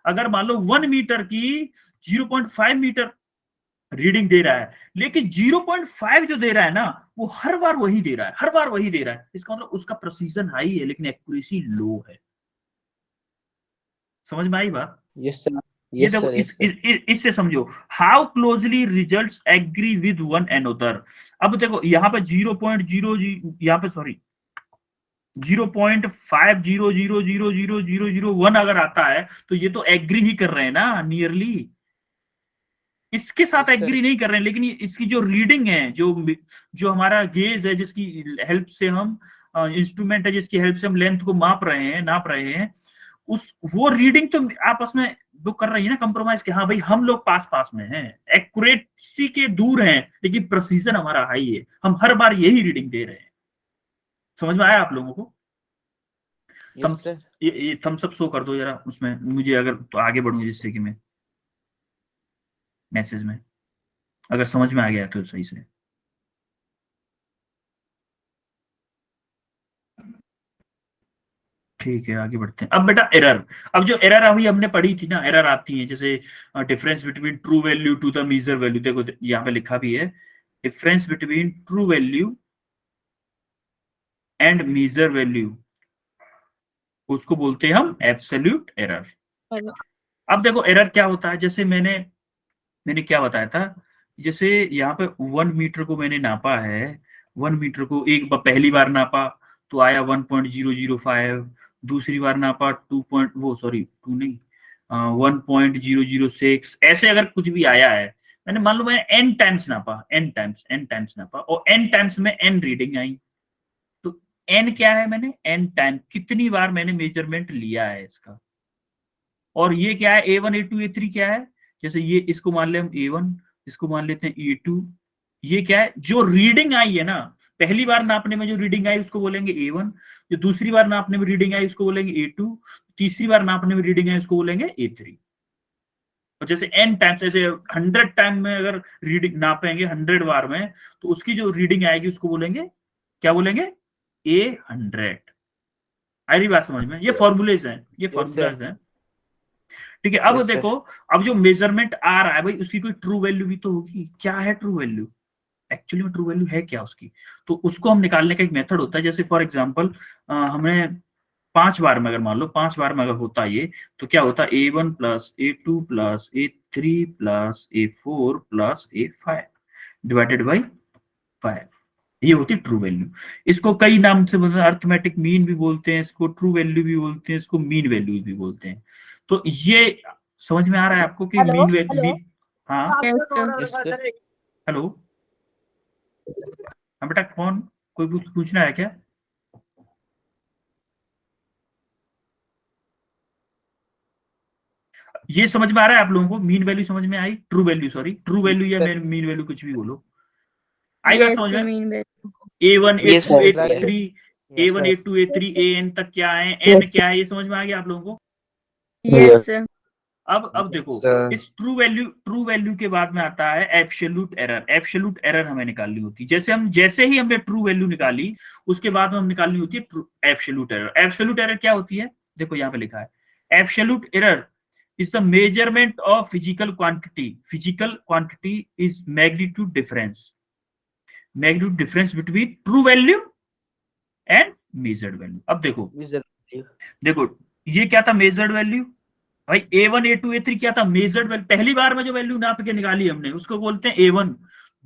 अगर मान लो 1 मीटर की 0.5 मीटर रीडिंग दे रहा है, लेकिन 0.5 जो दे रहा है ना, वो हर बार वही दे रहा है, हर बार वही दे रहा है। इसका मतलब उसका प्रेसिजन हाई है, लेकिन एक्यूरेसी लो है। समझ में आई बात? Yes sir. ये देखो इससे समझो, how closely results agree with one another. अब देखो यहाँ पे 0.0, यहाँ पे सॉरी 0.50000001 अगर आता है, तो ये तो एग्री ही कर रहे हैं ना नियरली। इसके साथ Yes, sir. एग्री नहीं कर रहे हैं, लेकिन इसकी जो रीडिंग है, जो हमारा गेज है, जिसकी हेल्प से हम इंस्ट्रूमेंट है, जिसकी हेल्प से हम लेंथ को नाप रहे हैं, वो रीडिंग तो आपस में वो कर रही है ना कंप्रोमाइज के, हाँ भाई हम लोग पास में हैं, एक्यूरेसी के दूर हैं, लेकिन प्रिसीजन हमारा हाई है, हम हर बार यही रीडिंग दे रहे हैं। समझ में आया आप लोगों को? Yes, sir. ये थम्स अप शो कर दो जरा उसमें मुझे, अगर तो आगे बढ़ूं जिससे कि मैं मैसेज में, अगर समझ में आ गया तो सही से। ठीक है, आगे बढ़ते हैं। अब बेटा एरर, अब जो एरर अभी हमने पढ़ी थी ना, एरर आती है जैसे difference between true value to the measure value. देखो यहाँ पे लिखा भी है, difference between true value and measure value, उसको बोलते हैं हम एब्सोल्यूट एरर। अब देखो एरर क्या होता है, जैसे मैंने क्या बताया था, जैसे यहाँ पे 1 मीटर को मैंने नापा है, 1 मीटर को एक बार पहली बार नापा तो आया 1.005, दूसरी बार नापा 2 नहीं 1.006, ऐसे अगर कुछ भी आया है, मैंने मान लो मैंने n टाइम्स नापा, n टाइम्स नापा, और n टाइम्स में n रीडिंग आई, तो n क्या है, मैंने n टाइम कितनी बार मैंने मेजरमेंट लिया है इसका। और ये क्या है, A1 A2 A3 क्या है, जैसे ये इसको मान ले हम A1, इसको मान लेते हैं A2, ये क्या है, जो रीडिंग आई है ना, पहली बार नापने में जो रीडिंग आई उसको बोलेंगे A1, जो दूसरी बार नापने में रीडिंग आई उसको बोलेंगे A2, तीसरी बार नापने में रीडिंग आई उसको बोलेंगे A3। और जैसे n टाइम्स, ऐसे 100 टाइम में अगर रीडिंग नापेंगे 100 बार में, तो उसकी जो रीडिंग आएगी उसको बोलेंगे, क्या बोलेंगे, A100। आ रही बात समझ में? ये फॉर्मूलेज हैं, ये फॉर्मूलाज हैं, ठीक है। अब Yes, sir. देखो, अब जो मेजरमेंट आ रहा है भाई, उसकी कोई ट्रू वैल्यू भी तो होगी। क्या है ट्रू वैल्यू, एक्चुअली में ट्रू वैल्यू है क्या उसकी, तो उसको हम निकालने का एक मेथड होता है। जैसे फॉर एग्जांपल हमें 5 बार में, अगर मान लो 5 बार में अगर होता ये, तो क्या होता, A1 plus A2 plus A3 plus A4 plus A5 divided by 5, ये होती ट्रू वैल्यू। इसको कई नाम से बोलते हैं, अर्थमेटिक मीन भी बोलते हैं इसको, ट्रू वैल्यू भी बोलते हैं इसको, मीन वैल्यू भी बोलते हैं। तो ये समझ में आ रहा है आपको कि मीन वैल्यू, हाँ Yes, sir. हेलो, हाँ बेटा, कौन, कोई कुछ पूछना है क्या? ये समझ में आ रहा है आप लोगों को, मीन वैल्यू समझ में आई, true value, sorry true value या मीन वैल्यू, कुछ भी बोलो, आएगा समझ में। A1 Yes, A2 sir. A3 A1 A2 A3 AN तक क्या है, n क्या है, ये समझ में आ गया आप लोगों को? Yes. अब देखो, sir. इस ट्रू वैल्यू के बाद में आता है एब्सोल्यूट एरर। एब्सोल्यूट एरर हमें निकालनी होती है, जैसे ही हमने ट्रू वैल्यू निकाली, उसके बाद में हम निकालनी होती है एब्सोल्यूट एरर। एब्सोल्यूट एरर क्या होती है, देखो यहाँ पे लिखा है, absolute error is the measurement of physical quantity. Physical quantity is magnitude difference between true value and measured value. अब देखो ये क्या था, measured value भाई, A1 A2 A3 क्या था, measured value। पहली बार में जो वैल्यू नाप के निकाली हमने उसको बोलते हैं A1,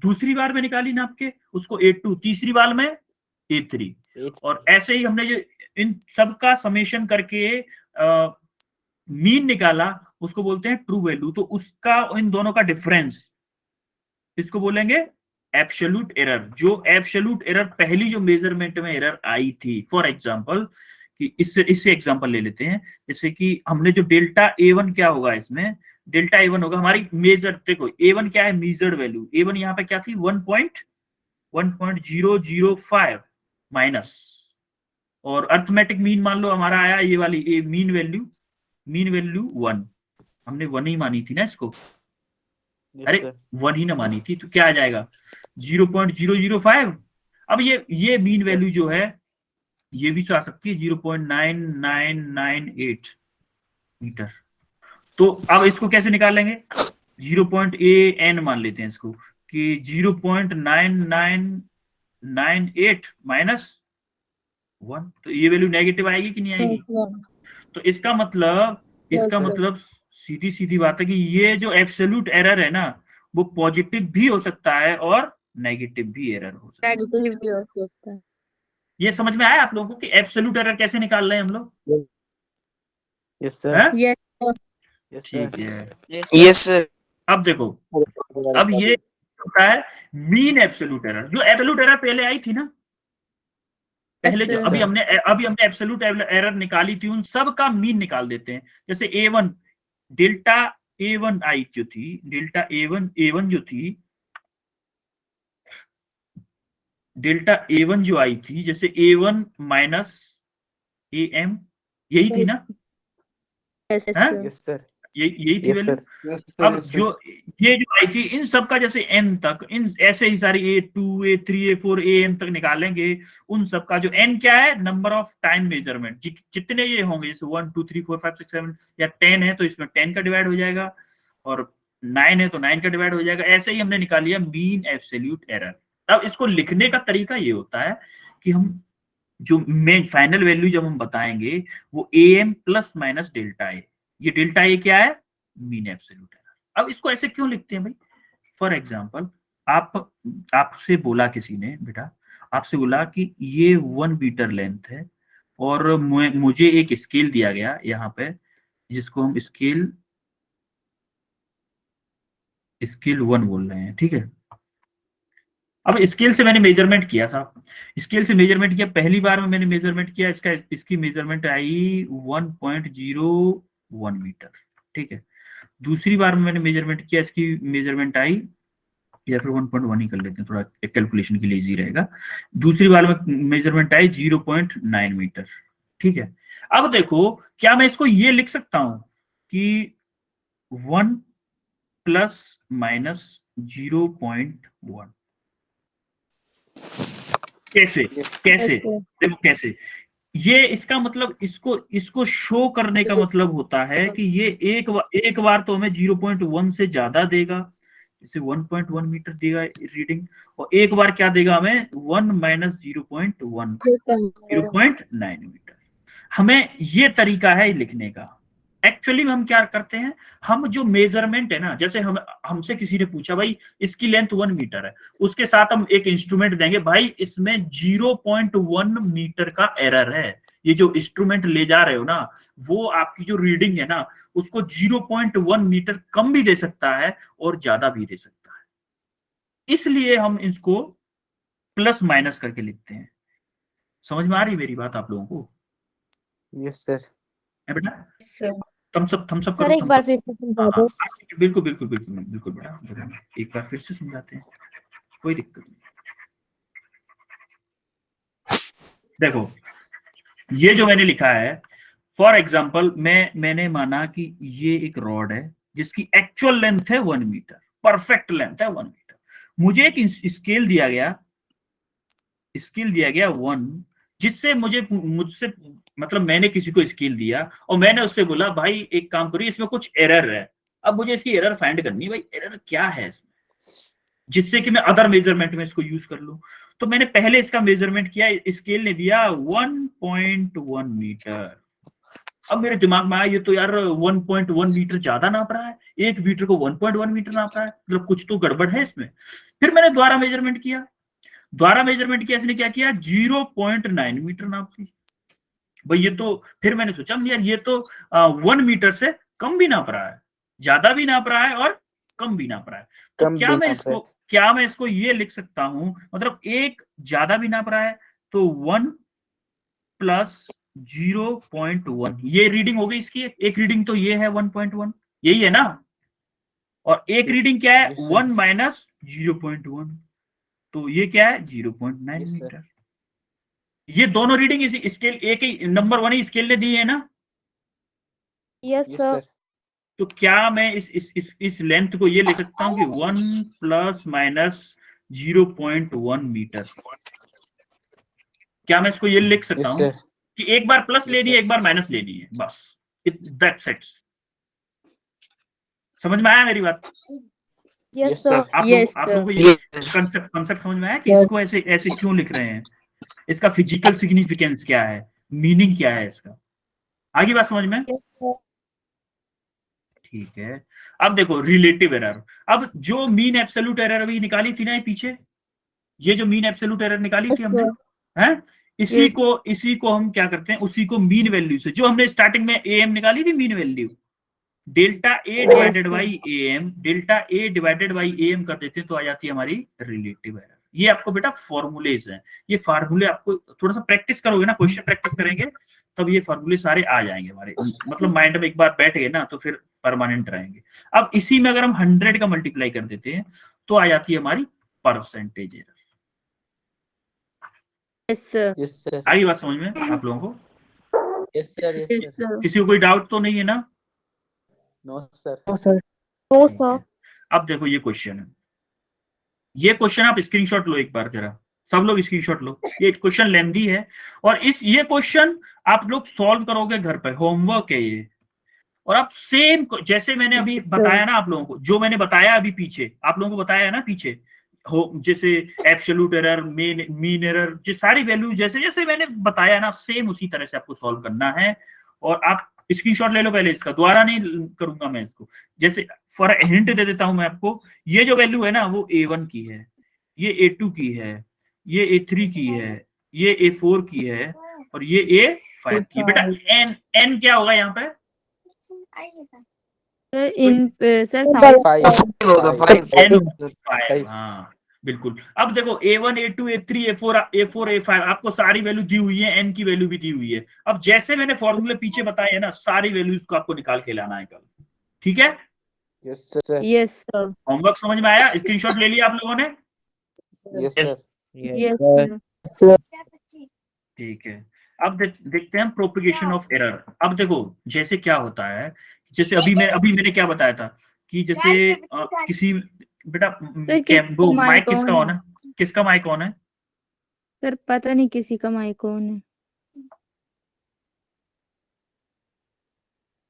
दूसरी बार में निकाली नाप के उसको A2, तीसरी बार में A3, और ऐसे ही हमने जो इन सब का समेशन करके मीन निकाला उसको बोलते हैं ट्रू वैल्यू। तो उसका, इन दोनों का डिफरेंस, इसको बोलेंगे एब्सोल्यूट एरर। जो एब्सोल्यूट एरर पहली जो मेजरमेंट में एरर आई थी, फॉर एग्जांपल कि इससे एग्जांपल ले लेते हैं, जैसे कि हमने जो डेल्टा A1 क्या होगा, इसमें डेल्टा A1 होगा हमारी मेजर, देखो A1 क्या है, मेजर्ड वैल्यू। A1 यहाँ पे क्या थी, 1.005 माइनस, और अर्थमेटिक मीन मान लो हमारा आया ये वाली मीन वैल्यू 1, हमने 1 ही मानी थी ना इसको, अरे 1 ही ना मानी थी, तो क्या आ जाएगा 0.005। अब ये मीन वैल्यू जो है ये भी तो आ सकती है 0.9998 मीटर। तो अब इसको कैसे निकालेंगे, 0.an मान लेते हैं इसको कि 0.9998 माइनस 1, तो ये वैल्यू नेगेटिव आएगी कि नहीं आएगी? तो इसका मतलब सीधी बात है कि ये जो एब्सोल्यूट एरर है ना, वो पॉजिटिव भी हो सकता है और नेगेटिव भी एरर हो सकता है। ये समझ में आया आप लोगों को कि एब्सोल्यूट एरर कैसे निकाल रहे हैं हम लोग? Yes, sir. Yes. ठीक है। Yes, sir. अब देखो, अब ये होता है मीन एब्सोल्यूट एरर। जो एब्सोल्यूट एरर पहले आई थी ना, पहले जो Yes, अभी sir. हमने एब्सोल्यूट एरर निकाली थी, उन सब का मीन निकाल देते हैं। जैसे A1 डेल्टा A1 आई जो थी, डेल्टा A1 जो थी, डेल्टा A1 जो आई थी, जैसे A1 माइनस AM, यही थी ना? yes, हाँ? sir. Yes, sir. यही थी Yes, वैल्यू। sir. अब जो ये जो आई थी, इन सब का जैसे n तक, इन ऐसे ही सारी A2 A3 A4 AM तक निकालेंगे। उन सब का जो n क्या है, नंबर ऑफ टाइम मेजरमेंट, जितने ये होंगे, जैसे 1 2 3 4 5 6 7 या 10 है तो इसमें 10 का डिवाइड हो जाएगा, और 9 है तो 9 का डिवाइड हो जाएगा। ऐसे ही हमने निकाल लिया मीन एब्सोल्यूट एरर। अब इसको लिखने का तरीका ये होता है कि हम जो मेन फाइनल वैल्यू जब हम बताएंगे, वो AM plus minus delta A. ये डेल्टा ए क्या है, मीन एब्सोल्यूट एरर। अब इसको ऐसे क्यों लिखते हैं भाई? फॉर एग्जांपल, आपसे बोला किसी ने, बेटा आपसे बोला कि ये 1 मीटर लेंथ है, और मुझे एक स्केल दिया गया यहाँ पे, जिसको हम स्केल 1 बोल रहे हैं, ठीक है। अब स्केल से मैंने मेजरमेंट किया साहब, स्केल से मेजरमेंट किया, पहली बार में मैंने मेजरमेंट किया, इसकी मेजरमेंट आई 1.01 मीटर, ठीक है। दूसरी बार में मैंने मेजरमेंट किया, इसकी मेजरमेंट आई, या फिर 1.1 ही कर लेते हैं, थोड़ा कैलकुलेशन के लिए इजी रहेगा। दूसरी बार में मेजरमेंट आई 0.9 मीटर, ठीक है। अब देखो, क्या मैं इसको ये लिख सकता हूं कि 1 प्लस माइनस 0.1? कैसे? कैसे? देखो कैसे। ये इसका मतलब, इसको शो करने का मतलब होता है कि ये एक बार तो हमें 0.1 से ज्यादा देगा, जैसे 1.1 मीटर देगा रीडिंग, और एक बार क्या देगा हमें, 1 माइनस 0.1, 0.9 मीटर। हमें ये तरीका है लिखने का। एक्चुअली में हम क्या करते हैं, हम जो मेजरमेंट है ना, जैसे हमसे किसी ने पूछा भाई इसकी लेंथ 1 मीटर है, उसके साथ हम एक इंस्ट्रूमेंट देंगे, भाई इसमें 0.1 मीटर का एरर है। ये जो इंस्ट्रूमेंट ले जा रहे हो ना, वो आपकी जो रीडिंग है ना, उसको 0.1 मीटर कम भी दे सकता है और ज्यादा भी दे सकता है। इसलिए हम इसको प्लस माइनस करके लिखते हैं। समझ में आ रही मेरी बात आप लोगों को? Yes, sir. है बेटा? Sir. थम्स अप सर करो, एक बार फिर से समझा दो। बिल्कुल बिल्कुल बिल्कुल बिल्कुल बेटा, एक बार फिर से समझाते हैं, कोई दिक्कत नहीं। देखो, ये जो मैंने लिखा है, फॉर एग्जांपल मैंने माना कि ये एक रॉड है जिसकी एक्चुअल लेंथ है 1 मीटर, परफेक्ट लेंथ है 1 मीटर। मुझे एक स्केल दिया गया 1, जिससे मुझसे मतलब मैंने किसी को स्केल दिया और मैंने उससे बोला भाई एक काम करिए, इसमें कुछ एरर है। अब मुझे इसकी एरर फाइंड करनी है, भाई एरर क्या है इसमें, जिससे कि मैं अदर मेजरमेंट में इसको यूज कर लूं। तो मैंने पहले इसका मेजरमेंट किया, स्केल ने दिया 1.1 मीटर। अब मेरे दिमाग में आया, ये तो यार 1.1 मीटर ज्यादा नाप रहा है, 1 मीटर को 1.1 मीटर नाप रहा है, मतलब कुछ तो गड़बड़ है इसमें। फिर मैंने दोबारा मेजरमेंट किया, इसने क्या किया, 0.9 मीटर नाप ली। भाई ये तो, फिर मैंने सोचा यार ये तो 1 मीटर से कम भी नाप रहा है, ज्यादा भी नाप रहा है और कम भी नाप रहा है। तो क्या मैं इसको ये लिख सकता हूं, मतलब एक ज्यादा भी नाप रहा है तो 1 प्लस 0.1, ये रीडिंग हो गई इसकी। एक रीडिंग तो ये है 1.1, यही है ना, और एक रीडिंग क्या है 1 माइनस 0.1, तो ये क्या है 0.9 मीटर। ये दोनों रीडिंग इसी स्केल, एक ही नंबर 1 ही स्केल ने दी है ना? Yes sir. तो क्या मैं इस लेंथ को ये लिख सकता हूं कि 1 प्लस माइनस 0.1 मीटर? क्या मैं इसको ये लिख सकता हूं कि एक बार प्लस लेनी है, एक बार माइनस लेनी है, बस दैट्स इट। समझ में आया मेरी बात? Yes sir. आप लोगों को ये कंसेप्ट समझ में आया कि इसको ऐसे क्यों लिख रहे हैं, इसका फिजिकल सिग्निफिकेंस क्या है, मीनिंग क्या है इसका? आगे बात समझ में? ठीक है। अब देखो रिलेटिव एरर। अब जो मीन एब्सोल्यूट एरर अभी निकाली थी ना ये पीछे, ये जो मीन एब्सोल्यूट एरर निकाली थी हमने, हैं, इसी को हम क्या करते हैं, उसी को मीन वैल्यू से, जो हमने स्टार्टिंग में AM निकाली थी mean value, delta A divided by M, delta A divided by M कर देते हैं तो आ जाती है हमारी रिलेटिव एरर। ये आपको बेटा फॉर्मूलेज हैं, ये फार्मूले आपको थोड़ा सा प्रैक्टिस करोगे ना, क्वेश्चन प्रैक्टिस करेंगे तब ये फार्मूले सारे आ जाएंगे हमारे, मतलब माइंड में एक बार बैठ गए ना तो फिर परमानेंट रहेंगे। अब इसी में अगर हम 100 का मल्टीप्लाई कर देते हैं तो आ जाती है हमारी percentage error. Yes sir, yes sir, आई बात समझ में आप लोगों को? Yes sir, yes yes sir, sir, किसी को कोई डाउट तो नहीं है ना? No sir, no sir, no ठीक है। सर, अब देखो ये क्वेश्चन है, ये क्वेश्चन आप स्क्रीनशॉट लो एक बार जरा, सब लोग स्क्रीनशॉट लो, ये क्वेश्चन लेंदी है और ये क्वेश्चन आप लोग सॉल्व करोगे घर पर, होमवर्क है ये। और आप सेम जैसे मैंने अभी बताया ना आप लोगों को, जो मैंने बताया अभी पीछे आप लोगों को बताया ना पीछे, हो जैसे एब्सोल्यूट एरर, मीन एरर, जो सारी वैल्यू जैसे जैसे मैंने बताया ना सेम उसी तरह से आपको सॉल्व करना है। और आप स्क्रीनशॉट ले लो पहले, इसका दोबारा नहीं करूंगा मैं इसको। जैसे फॉर हिंट दे देता हूं मैं आपको, ये जो वैल्यू है ना वो A1 की है, ये A2 की है, ये A3 की है, ये A4 की है और ये A5 की। बेटा n क्या होगा यहाँ पे? Sir five. हाँ बिल्कुल। अब देखो A1 A2 A3 A4 A5 आपको सारी वैल्यू दी हुई है, n की वैल्यू भी दी हुई है। अब जैसे मैंने फॉर्मूले पीछे बताए हैं ना, सारी वैल्यूज को आपको निकाल के लाना है कल, ठीक है? Yes sir, yes sir, homework समझ में आया? स्क्रीनशॉट ले लिया आप लोगों ने? यस सर, यस सर, ठीक है। अब देखते हैं प्रोपिगेशन ऑफ एरर। अब देखो जैसे क्या होता है, जैसे अभी मैंने क्या बताया था कि जैसे किसी बेटा वो माइक किसका ऑन है? किसका माइक ऑन है? सर पता नहीं किसी का माइक कौन है।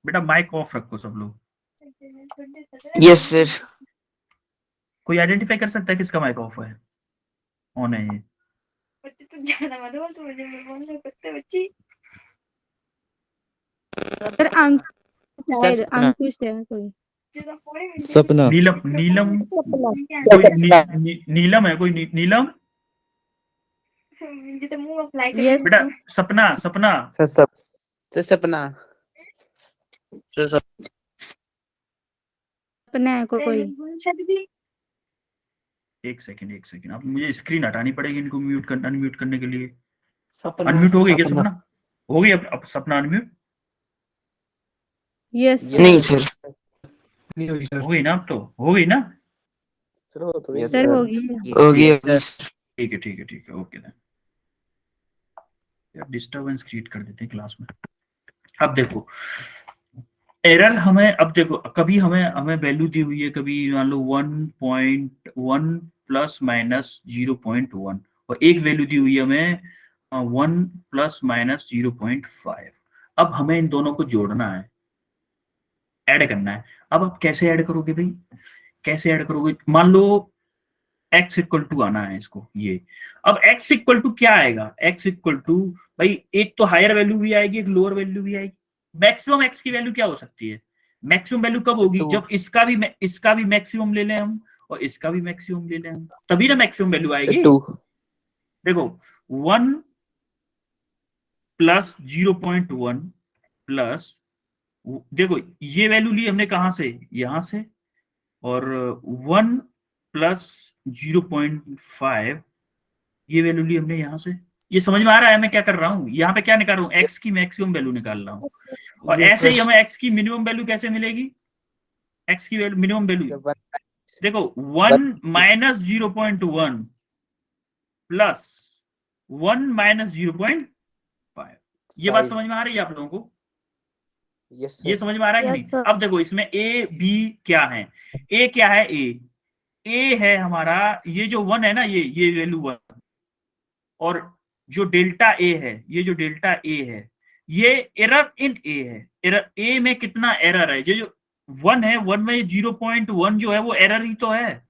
बेटा माइक ऑफ रखो सब लोग। Yes sir. कोई आइडेंटिफाई कर सकता है किसका माइक ऑफ है, ऑन है? ये सर अंकुश है कोई। सपना, नीलम नीलम है कोई? नीलम यस बेटा, सपना सर सपना, सपना है कोई। एक सेकंड आप मुझे स्क्रीन हटानी पड़ेगी इनको म्यूट करना, अनम्यूट करने के लिए। सपना, अनम्यूट हो गई क्या सपना। सपना? हो गई अब सपना अनम्यूट यस नहीं सर। नहीं हुई सर। हो गई ना? अब तो हो गई ना? सर हो तो सर होगी। होगी अभी। ठीक है ओके देन। डिस्टरबेंस क्रिएट कर देते हैं क्लास में। अब देखो एरर हमें, अब देखो कभी हमें वैल्यू दी हुई है, कभी मान लो 1.1 प्लस माइनस 0.1 और एक वैल्यू दी हुई है हमें 1 प्लस माइनस 0.5। अब हमें इन दोनों को जोड़ना है, ऐड करना है। अब आप कैसे ऐड करोगे भाई? कैसे ऐड करोगे? मान लो x इक्वल टू आना है इसको, ये अब x इक्वल टू क्या आएगा? x इक्वल टू भाई एक तो हायर वैल्यू भी आएगी, एक लोअर वैल्यू भी आएगी। मैक्सिमम x की वैल्यू क्या हो सकती है? मैक्सिमम वैल्यू कब होगी? जब इसका भी मैक्सिमम ले लें हम और इसका भी मैक्सिमम ले लें हम, तभी ना मैक्सिमम वैल्यू आएगी। देखो 1 प्लस 0.1 प्लस, देखो ये वैल्यू ली हमने कहां से? यहां से। और 1 प्लस 0.5 ये वैल्यू ली हमने यहां से। ये समझ में आ रहा है मैं क्या कर रहा हूँ? यहाँ पे क्या निकाल रहा हूँ? x की मैक्सिमम वैल्यू निकाल रहा हूँ। और ऐसे ही हमें x की मिनिमम वैल्यू कैसे मिलेगी? x की मिनिमम वैल्यू देखो 1 माइनस 0.1 प्लस 1 माइनस 0.5। ये बात समझ में आ रही है आप लोगों को? ये समझ में आ रहा है कि नहीं? अब देखो इसमें a b क्या है? a क्या है? a है हमारा ये जो 1 है ना, ये वैल्यू 1, और जो डेल्टा ए है, ये जो डेल्टा ए है ये एरर इन ए है। एरर ए में कितना एरर है? ये जो 1 है, 1 में 0.1 जो है वो एरर ही तो है।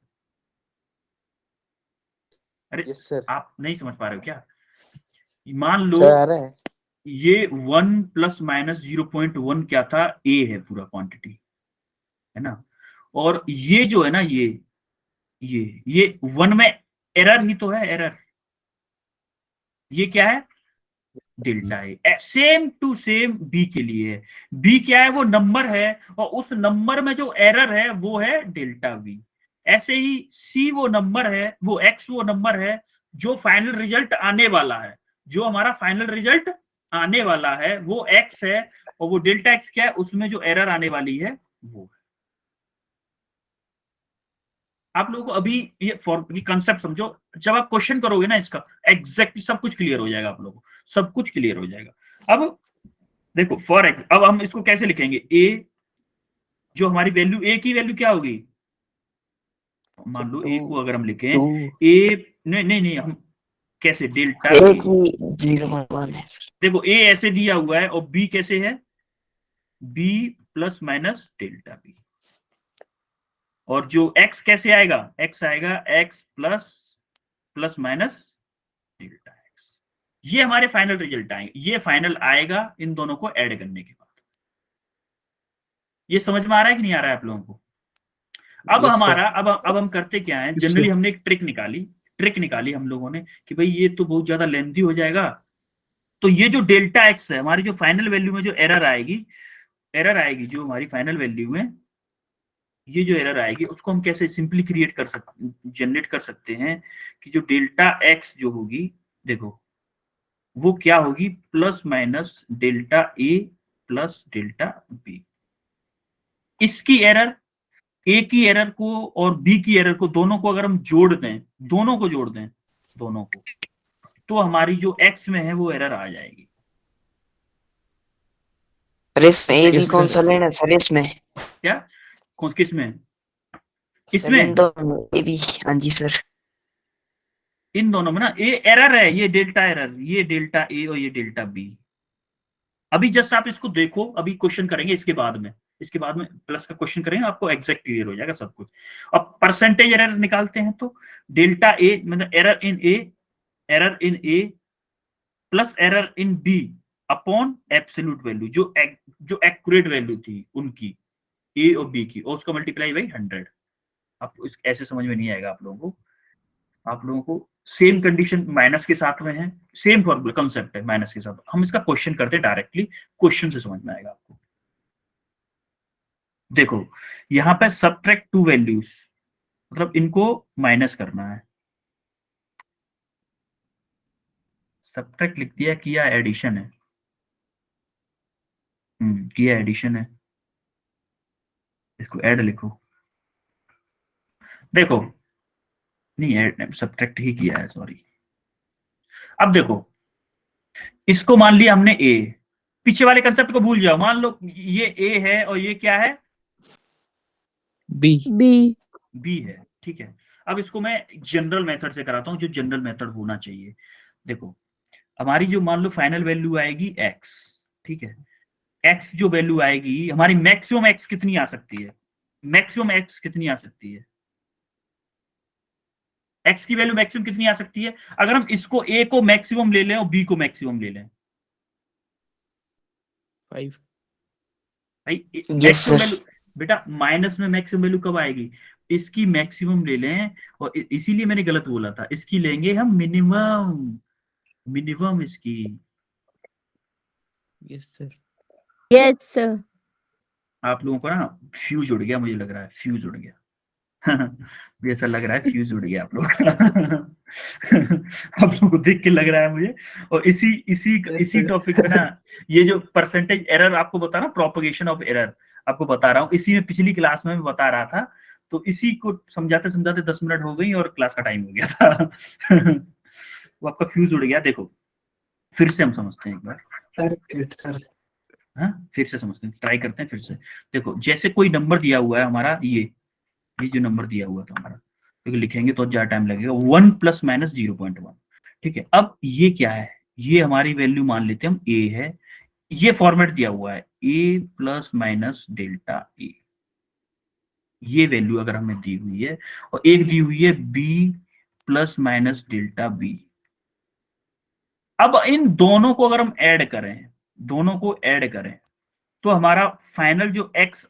अरे आप नहीं समझ पा रहे हो क्या? मान लो ये 1 प्लस माइनस 0.1 क्या था? ए है पूरा क्वांटिटी, है ना? और ये जो है ना ये 1 में एरर ही तो है। एरर ये क्या है? Delta A. Same to same B के लिए है। बी क्या है? वो नंबर है, और उस नंबर में जो एरर है वो है डेल्टा बी। ऐसे ही सी वो नंबर है, वो एक्स वो नंबर है जो फाइनल रिजल्ट आने वाला है। जो हमारा फाइनल रिजल्ट आने वाला है वो एक्स है, और वो डेल्टा एक्स क्या है? उसमें जो एरर आने वाली है वो है। आप लोगों को अभी ये कंसेप्ट समझो, जब आप क्वेश्चन करोगे ना इसका एग्जैक्टली सब कुछ क्लियर हो जाएगा, आप लोगों को सब कुछ क्लियर हो जाएगा। अब देखो फॉर एक्स, अब हम इसको कैसे लिखेंगे? ए जो हमारी वैल्यू, ए की वैल्यू क्या होगी? मान लो ए को अगर हम लिखें ए, नहीं नहीं नहीं, हम कैसे? डेल्टा ए ए। की 0.1 है। देखो ए ऐसे दिया हुआ है, और बी कैसे है? B plus minus delta B. और जो एक्स कैसे आएगा? एक्स आएगा X plus plus minus delta X. ये हमारे फाइनल रिजल्ट आएंगे, ये फाइनल आएगा इन दोनों को ऐड करने के बाद। ये समझ में आ रहा है कि नहीं आ रहा है आप लोगों को? अब Yes, हमारा sir. अब हम करते क्या है? Yes, generally sir. हमने एक ट्रिक निकाली हम लोगों ने कि भाई ये तो बहुत ज्यादा लेंथी हो जाएगा, तो ये जो डेल्टा एक्स है हमारी, जो फाइनल वैल्यू में जो एरर आएगी जो हमारी फाइनल वैल्यू में ये जो एरर आएगी उसको हम कैसे सिंपली जनरेट कर सकते हैं कि जो डेल्टा एक्स जो होगी, देखो वो क्या होगी? Plus minus delta A plus delta B. इसकी एरर, ए की एरर को और बी की एरर को, दोनों को अगर हम जोड़ दें, दोनों को, तो हमारी जो एक्स में है वो एरर आ जाएगी। सर इसमें ए भी Yes, कौन sir. सा लेना है सर? इसमें क्या? किस में? सर इसमें इन दोनों ए भी। हाँ जी सर। इन दोनों में ना ए एरर है, ये डेल्टा एरर, ये डेल्टा ए और ये डेल्टा बी। अभी जस्ट आप इसको देखो, अभी क्वेश्चन करेंगे इसके बाद में प्लस का क्वेश्चन करेंगे, आपको एग्जैक्ट क्लियर हो जाएगा सब कुछ। अब परसेंटेज एरर निकालते हैं, तो डेल्टा ए मतलब error in A plus error in B upon absolute value, जो एक्यूरेट वैल्यू थी उनकी, ए और बी की, और उसका मल्टीप्लाई बाई 100। आपको ऐसे समझ में नहीं आएगा आप लोगों को सेम कंडीशन माइनस के साथ में है, सेम फॉर्मूला कंसेप्ट है माइनस के साथ। हम इसका क्वेश्चन करते हैं डायरेक्टली, क्वेश्चन से समझ में आएगा आपको। देखो यहां पे सबट्रैक्ट टू वैल्यूज, मतलब इनको माइनस करना है। सबट्रैक्ट लिख दिया, किया एडिशन है, किया एडिशन है, इसको ऐड लिखो। देखो नहीं, ऐड सबट्रैक्ट ही किया है, सॉरी। अब देखो इसको मान लिया हमने ए, पीछे वाले कंसेप्ट को भूल जाओ, मान लो ये ए है और ये क्या है? B. बी है, ठीक है। अब इसको मैं जनरल मेथड से कराता हूं, जो जनरल मेथड होना चाहिए। देखो हमारी जो मान लो फाइनल वैल्यू आएगी एक्स, ठीक है। एक्स जो वैल्यू आएगी हमारी, मैक्सिमम एक्स कितनी आ सकती है? मैक्सिमम एक्स कितनी आ सकती है? एक्स की वैल्यू मैक्सिमम कितनी आ सकती है? अगर हम इसको ए को मैक्सिमम ले लें और बी को मैक्सिमम ले लें, 5. भाई यस मैक्सिमम सर। वैल्यू, बेटा माइनस में मैक्सिमम वैल्यू कब आएगी? इसकी मैक्सिमम ले लें, और इसीलिए मैंने गलत बोला था, इसकी लेंगे हम मिनिमम इसकी। Yes, sir. यस आप लोगों को ना फ्यूज उड़ गया, मुझे लग रहा है फ्यूज उड़ गया। मुझे ऐसा लग रहा है फ्यूज उड़ गया आप लोग का। आप लोगों को देख के लग रहा है मुझे। और इसी टॉपिक पे ना, ये जो परसेंटेज एरर आपको बता रहा, प्रोपगेशन ऑफ एरर आपको बता रहा हूँ, इसी में पिछली क्लास में मैं बता रहा था, तो इसी को समझाते समझाते 10 मिनट हो गई और क्लास का टाइम हो गया था। वो आपका फ्यूज उड़ गया। देखो फिर से हम समझते हैं एक बार, सर. हाँ फिर से समझते हैं, ट्राई करते हैं फिर से। देखो जैसे कोई नंबर दिया हुआ है हमारा, ये जो नंबर दिया हुआ था हमारा, क्योंकि लिखेंगे तो ज्यादा टाइम लगेगा, 1 प्लस माइनस 0.1, ठीक है। अब ये क्या है? ये हमारी वैल्यू मान लेते हैं हम ए है, ये फॉर्मेट दिया हुआ है ए प्लस माइनस डेल्टा ए, ये वैल्यू अगर हमें दी हुई है, और एक दी हुई है B plus minus delta B. अब इन दोनों को अगर हम ऐड करें, तो हमारा फाइनल जो एक्स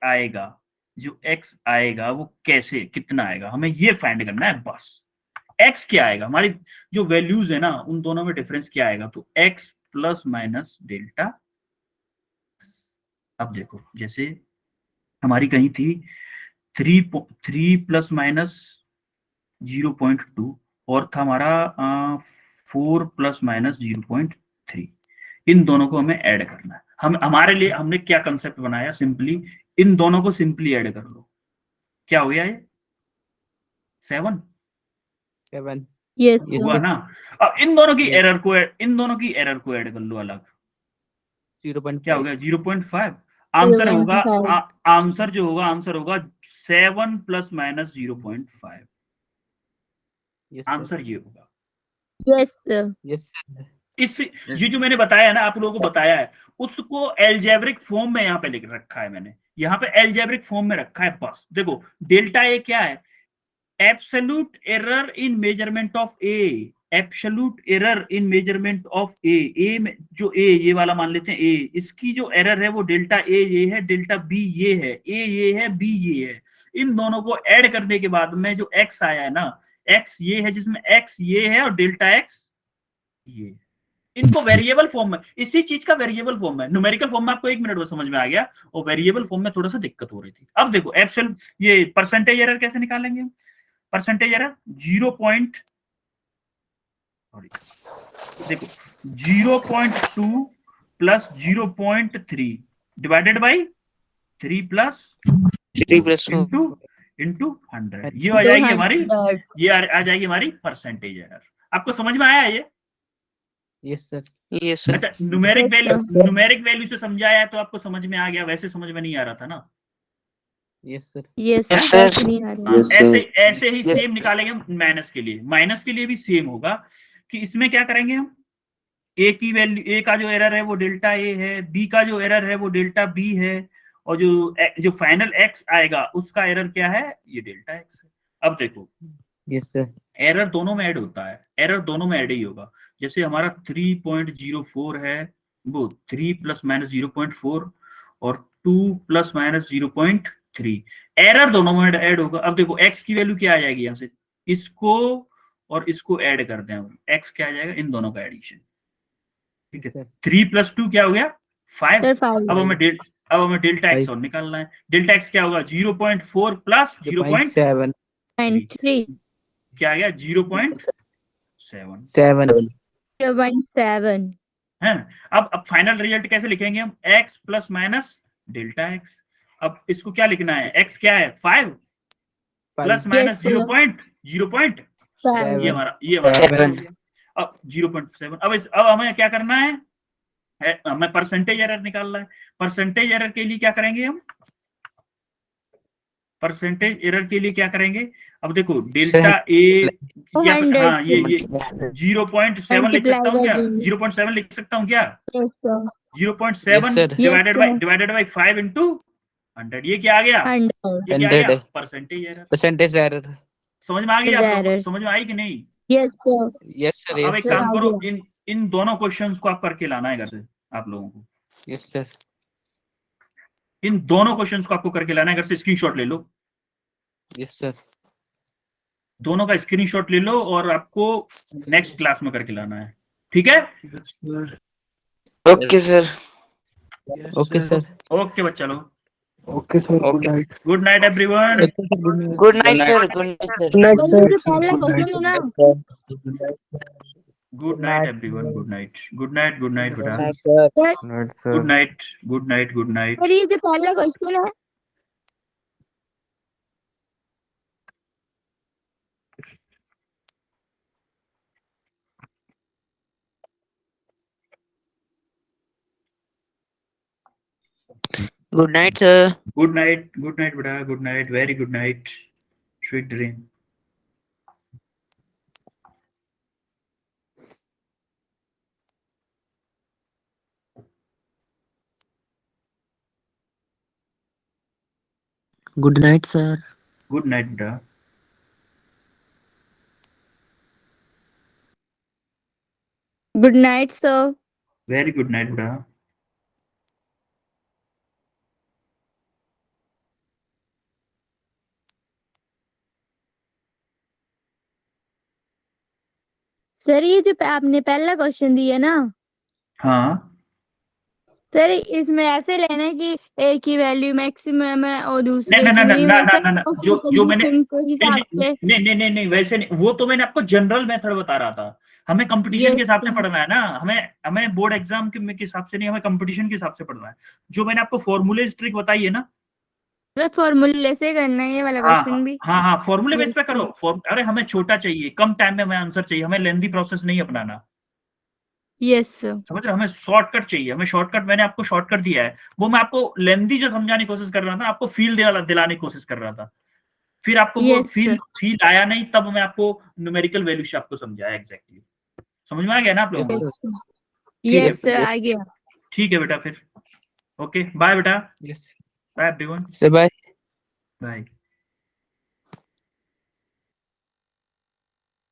आएगा वो कैसे, कितना आएगा, हमें ये फाइंड करना है बस। एक्स क्या आएगा? हमारी जो वैल्यूज है ना, उन दोनों में डिफरेंस क्या आएगा? तो एक्स प्लस माइनस डेल्टा। अब देखो जैसे हमारी कहीं थी 3 प्लस माइनस 0.2 और था हमारा 4 प्लस माइनस 0.3। इन दोनों को हमें ऐड करना है। हम हमारे लिए हमने क्या कंसेप्ट बनाया, सिंपली इन दोनों को सिंपली ऐड कर लो। क्या हो गया ये 7 7 यस हुआ सर। ना। अब इन दोनों की Yes. एरर को ऐड कर लो अलग। 0.5 क्या हो गया 0.5। आंसर होगा 0.5 आंसर जो होगा आंसर होगा 7 plus minus 0.5। Yes sir. Answer ये होगा। Yes sir. Yes sir. इस ये जो मैंने बताया है ना, आप लोगों को बताया है, उसको एल्जेब्रिक फॉर्म में यहाँ पे लिख रखा है मैंने। यहाँ पे एल्जेब्रिक फॉर्म में रखा है बस। देखो डेल्टा ए क्या है, absolute error in measurement of A. Absolute error in measurement of A में जो ए ये वाला मान लेते हैं ए, इसकी जो एरर है वो डेल्टा ए ये है, डेल्टा बी ये है, ए ये है, बी ये है। इन दोनों को ऐड करने के बाद में जो एक्स आया है ना, एक्स ये है जिसमें एक्स ये है और डेल्टा एक्स ये। इनको वेरिएबल फॉर्म में, इसी चीज का वेरिएबल फॉर्म है। न्यूमेरिकल फॉर्म में आपको 1 मिनट में समझ में आ गया, और वेरिएबल फॉर्म में थोड़ा सा दिक्कत हो रही थी। अब देखो एब्सोल्यूट ये परसेंटेज एरर कैसे निकालेंगे। परसेंटेज एरर 0 पॉइंट, देखो 0.2 plus 0.3 divided by 3 plus 3 plus 2 into 100। ये आ जाएगी हमारी, ये आ जाएगी हमारी परसेंटेज एरर। आपको समझ में आया ये। Yes sir. yes sir अच्छा numeric Yes, value, sir. Numeric value से समझाया तो आपको समझ में आ गया, वैसे समझ में नहीं आ रहा था ना। Yes sir. Yes Yes, sir. sir. नहीं आ रही। Yes, sir. ऐसे ऐसे ही सेम निकालेंगे माइनस के लिए। माइनस के लिए भी सेम होगा कि इसमें क्या करेंगे हम, ए की वैल्यू, ए का जो एरर है वो डेल्टा ए है, बी का जो एरर है वो डेल्टा बी है, और जो फाइनल एक्स आएगा उसका एरर क्या है, ये डेल्टा एक्स है। अब देखो Yes sir. एरर दोनों में ऐड होता है, एरर दोनों में ऐड ही होगा। जैसे हमारा 3.04 है, वो 3 प्लस माइनस 0.4 और 2 प्लस माइनस 0.3, एरर दोनों में ऐड होगा। अब देखो एक्स की वैल्यू क्या आ जाएगी, यहाँ से इसको और इसको ऐड कर दें, एक्स क्या आ जाएगा, इन दोनों का एडिशन। ठीक है, 3 प्लस 2 क्या हो गया 5। सर 5 अब हमें डेल्टा एक्स और निकालना है। डेल्टा एक्स क्या होगा 0.4 प्लस 0.7 3 क्या आ गया 0.7 7 0.7 है। अब फाइनल रिजल्ट कैसे लिखेंगे हम, x plus minus delta x. अब इसको क्या लिखना है, x क्या है 5 प्लस माइनस sir. 0.7, ये हमारा 7 अब 0.7। अब हमें क्या करना है, हमें परसेंटेज एरर निकालना है। परसेंटेज एरर के लिए क्या करेंगे हम, परसेंटेज एरर के लिए क्या करेंगे, अब देखो डेल्टा ए, हाँ ये 0.7 लिख सकता हूँ क्या, 0.7 लिख सकता हूँ क्या, yes sir 0.7 divided by 5 into 100। ये क्या आ गया, 100 ये क्या आ गया परसेंटेज एरर। percentage error. समझ में आ गई आप लोगों को, Error. समझ में आई कि नहीं। Yes sir Yes sir. अब Yes एक sir. काम आ करो, गया। इन दोनों क्वेश्चंस को आप करके लाना है घर से आप लोगों को। Yes sir. इन दोनों क्वेश्चंस को आपको करके लाना है घर से, स्क्रीनशॉट ले लो, Yes sir. दोनों का स्क्रीनशॉट ले लो और आपको नेक्स्ट क्लास में करके लाना है, ठीक है। okay sir Okay sir. Okay बच्चा लोग, Okay, sir. Good night. Good night everyone. good night sir good night sir मुझे पहला क्वेश्चन है ना। Good night everyone, good night, good night, good night बेटा, sir Good night, sir. Good night, good night, good night. Sir ये जो पहला question है good night sir good night बेटा, good night, very good night, sweet dream. Good night, sir. Good night बेटा। Good night sir. Very good night बेटा। Sir ये जो आपने पहला क्वेश्चन दिया ना, हाँ सर इसमें ऐसे लेना है कि एक की वैल्यू मैक्सिमम है और दूसरे नहीं की नहीं नहीं, ना वैसे ना ना जो मैंने कंडीशन के हिसाब से। नहीं वैसे नहीं, वो तो मैंने आपको जनरल मेथड बता रहा था। हमें कंपटीशन के हिसाब से पढ़ना है ना, हमें बोर्ड एग्जाम के हिसाब से नहीं, हमें कंपटीशन के हिसाब से पढ़ना है। जो मैंने आपको फॉर्मूले ट्रिक बताई है ना, फॉर्मूले से करना है ये वाला क्वेश्चन भी। हाँ फॉर्मूले बेस पे करो। अरे हमें छोटा चाहिए, कम टाइम में हमें आंसर चाहिए, हमें लेंथी प्रोसेस नहीं अपनाना। Yes sir. समझ रहे हो, हमें शॉर्टकट चाहिए, हमें शॉर्टकट। मैंने आपको शॉर्टकट दिया है, वो मैं आपको लेंथी जो समझाने की कोशिश कर रहा था, आपको फील दिलाने की कोशिश कर रहा था। फिर आपको वो Yes, फील आया नहीं, तब मैं आपको न्यूमेरिकल वैल्यू से आपको समझाया एग्जैक्टली। समझ में आ गया ना आप लोगों को? यस सर आ गया। ठीक है बेटा, फिर ओके बाय बेटा, Yes. Bye everyone, Say bye. Bye.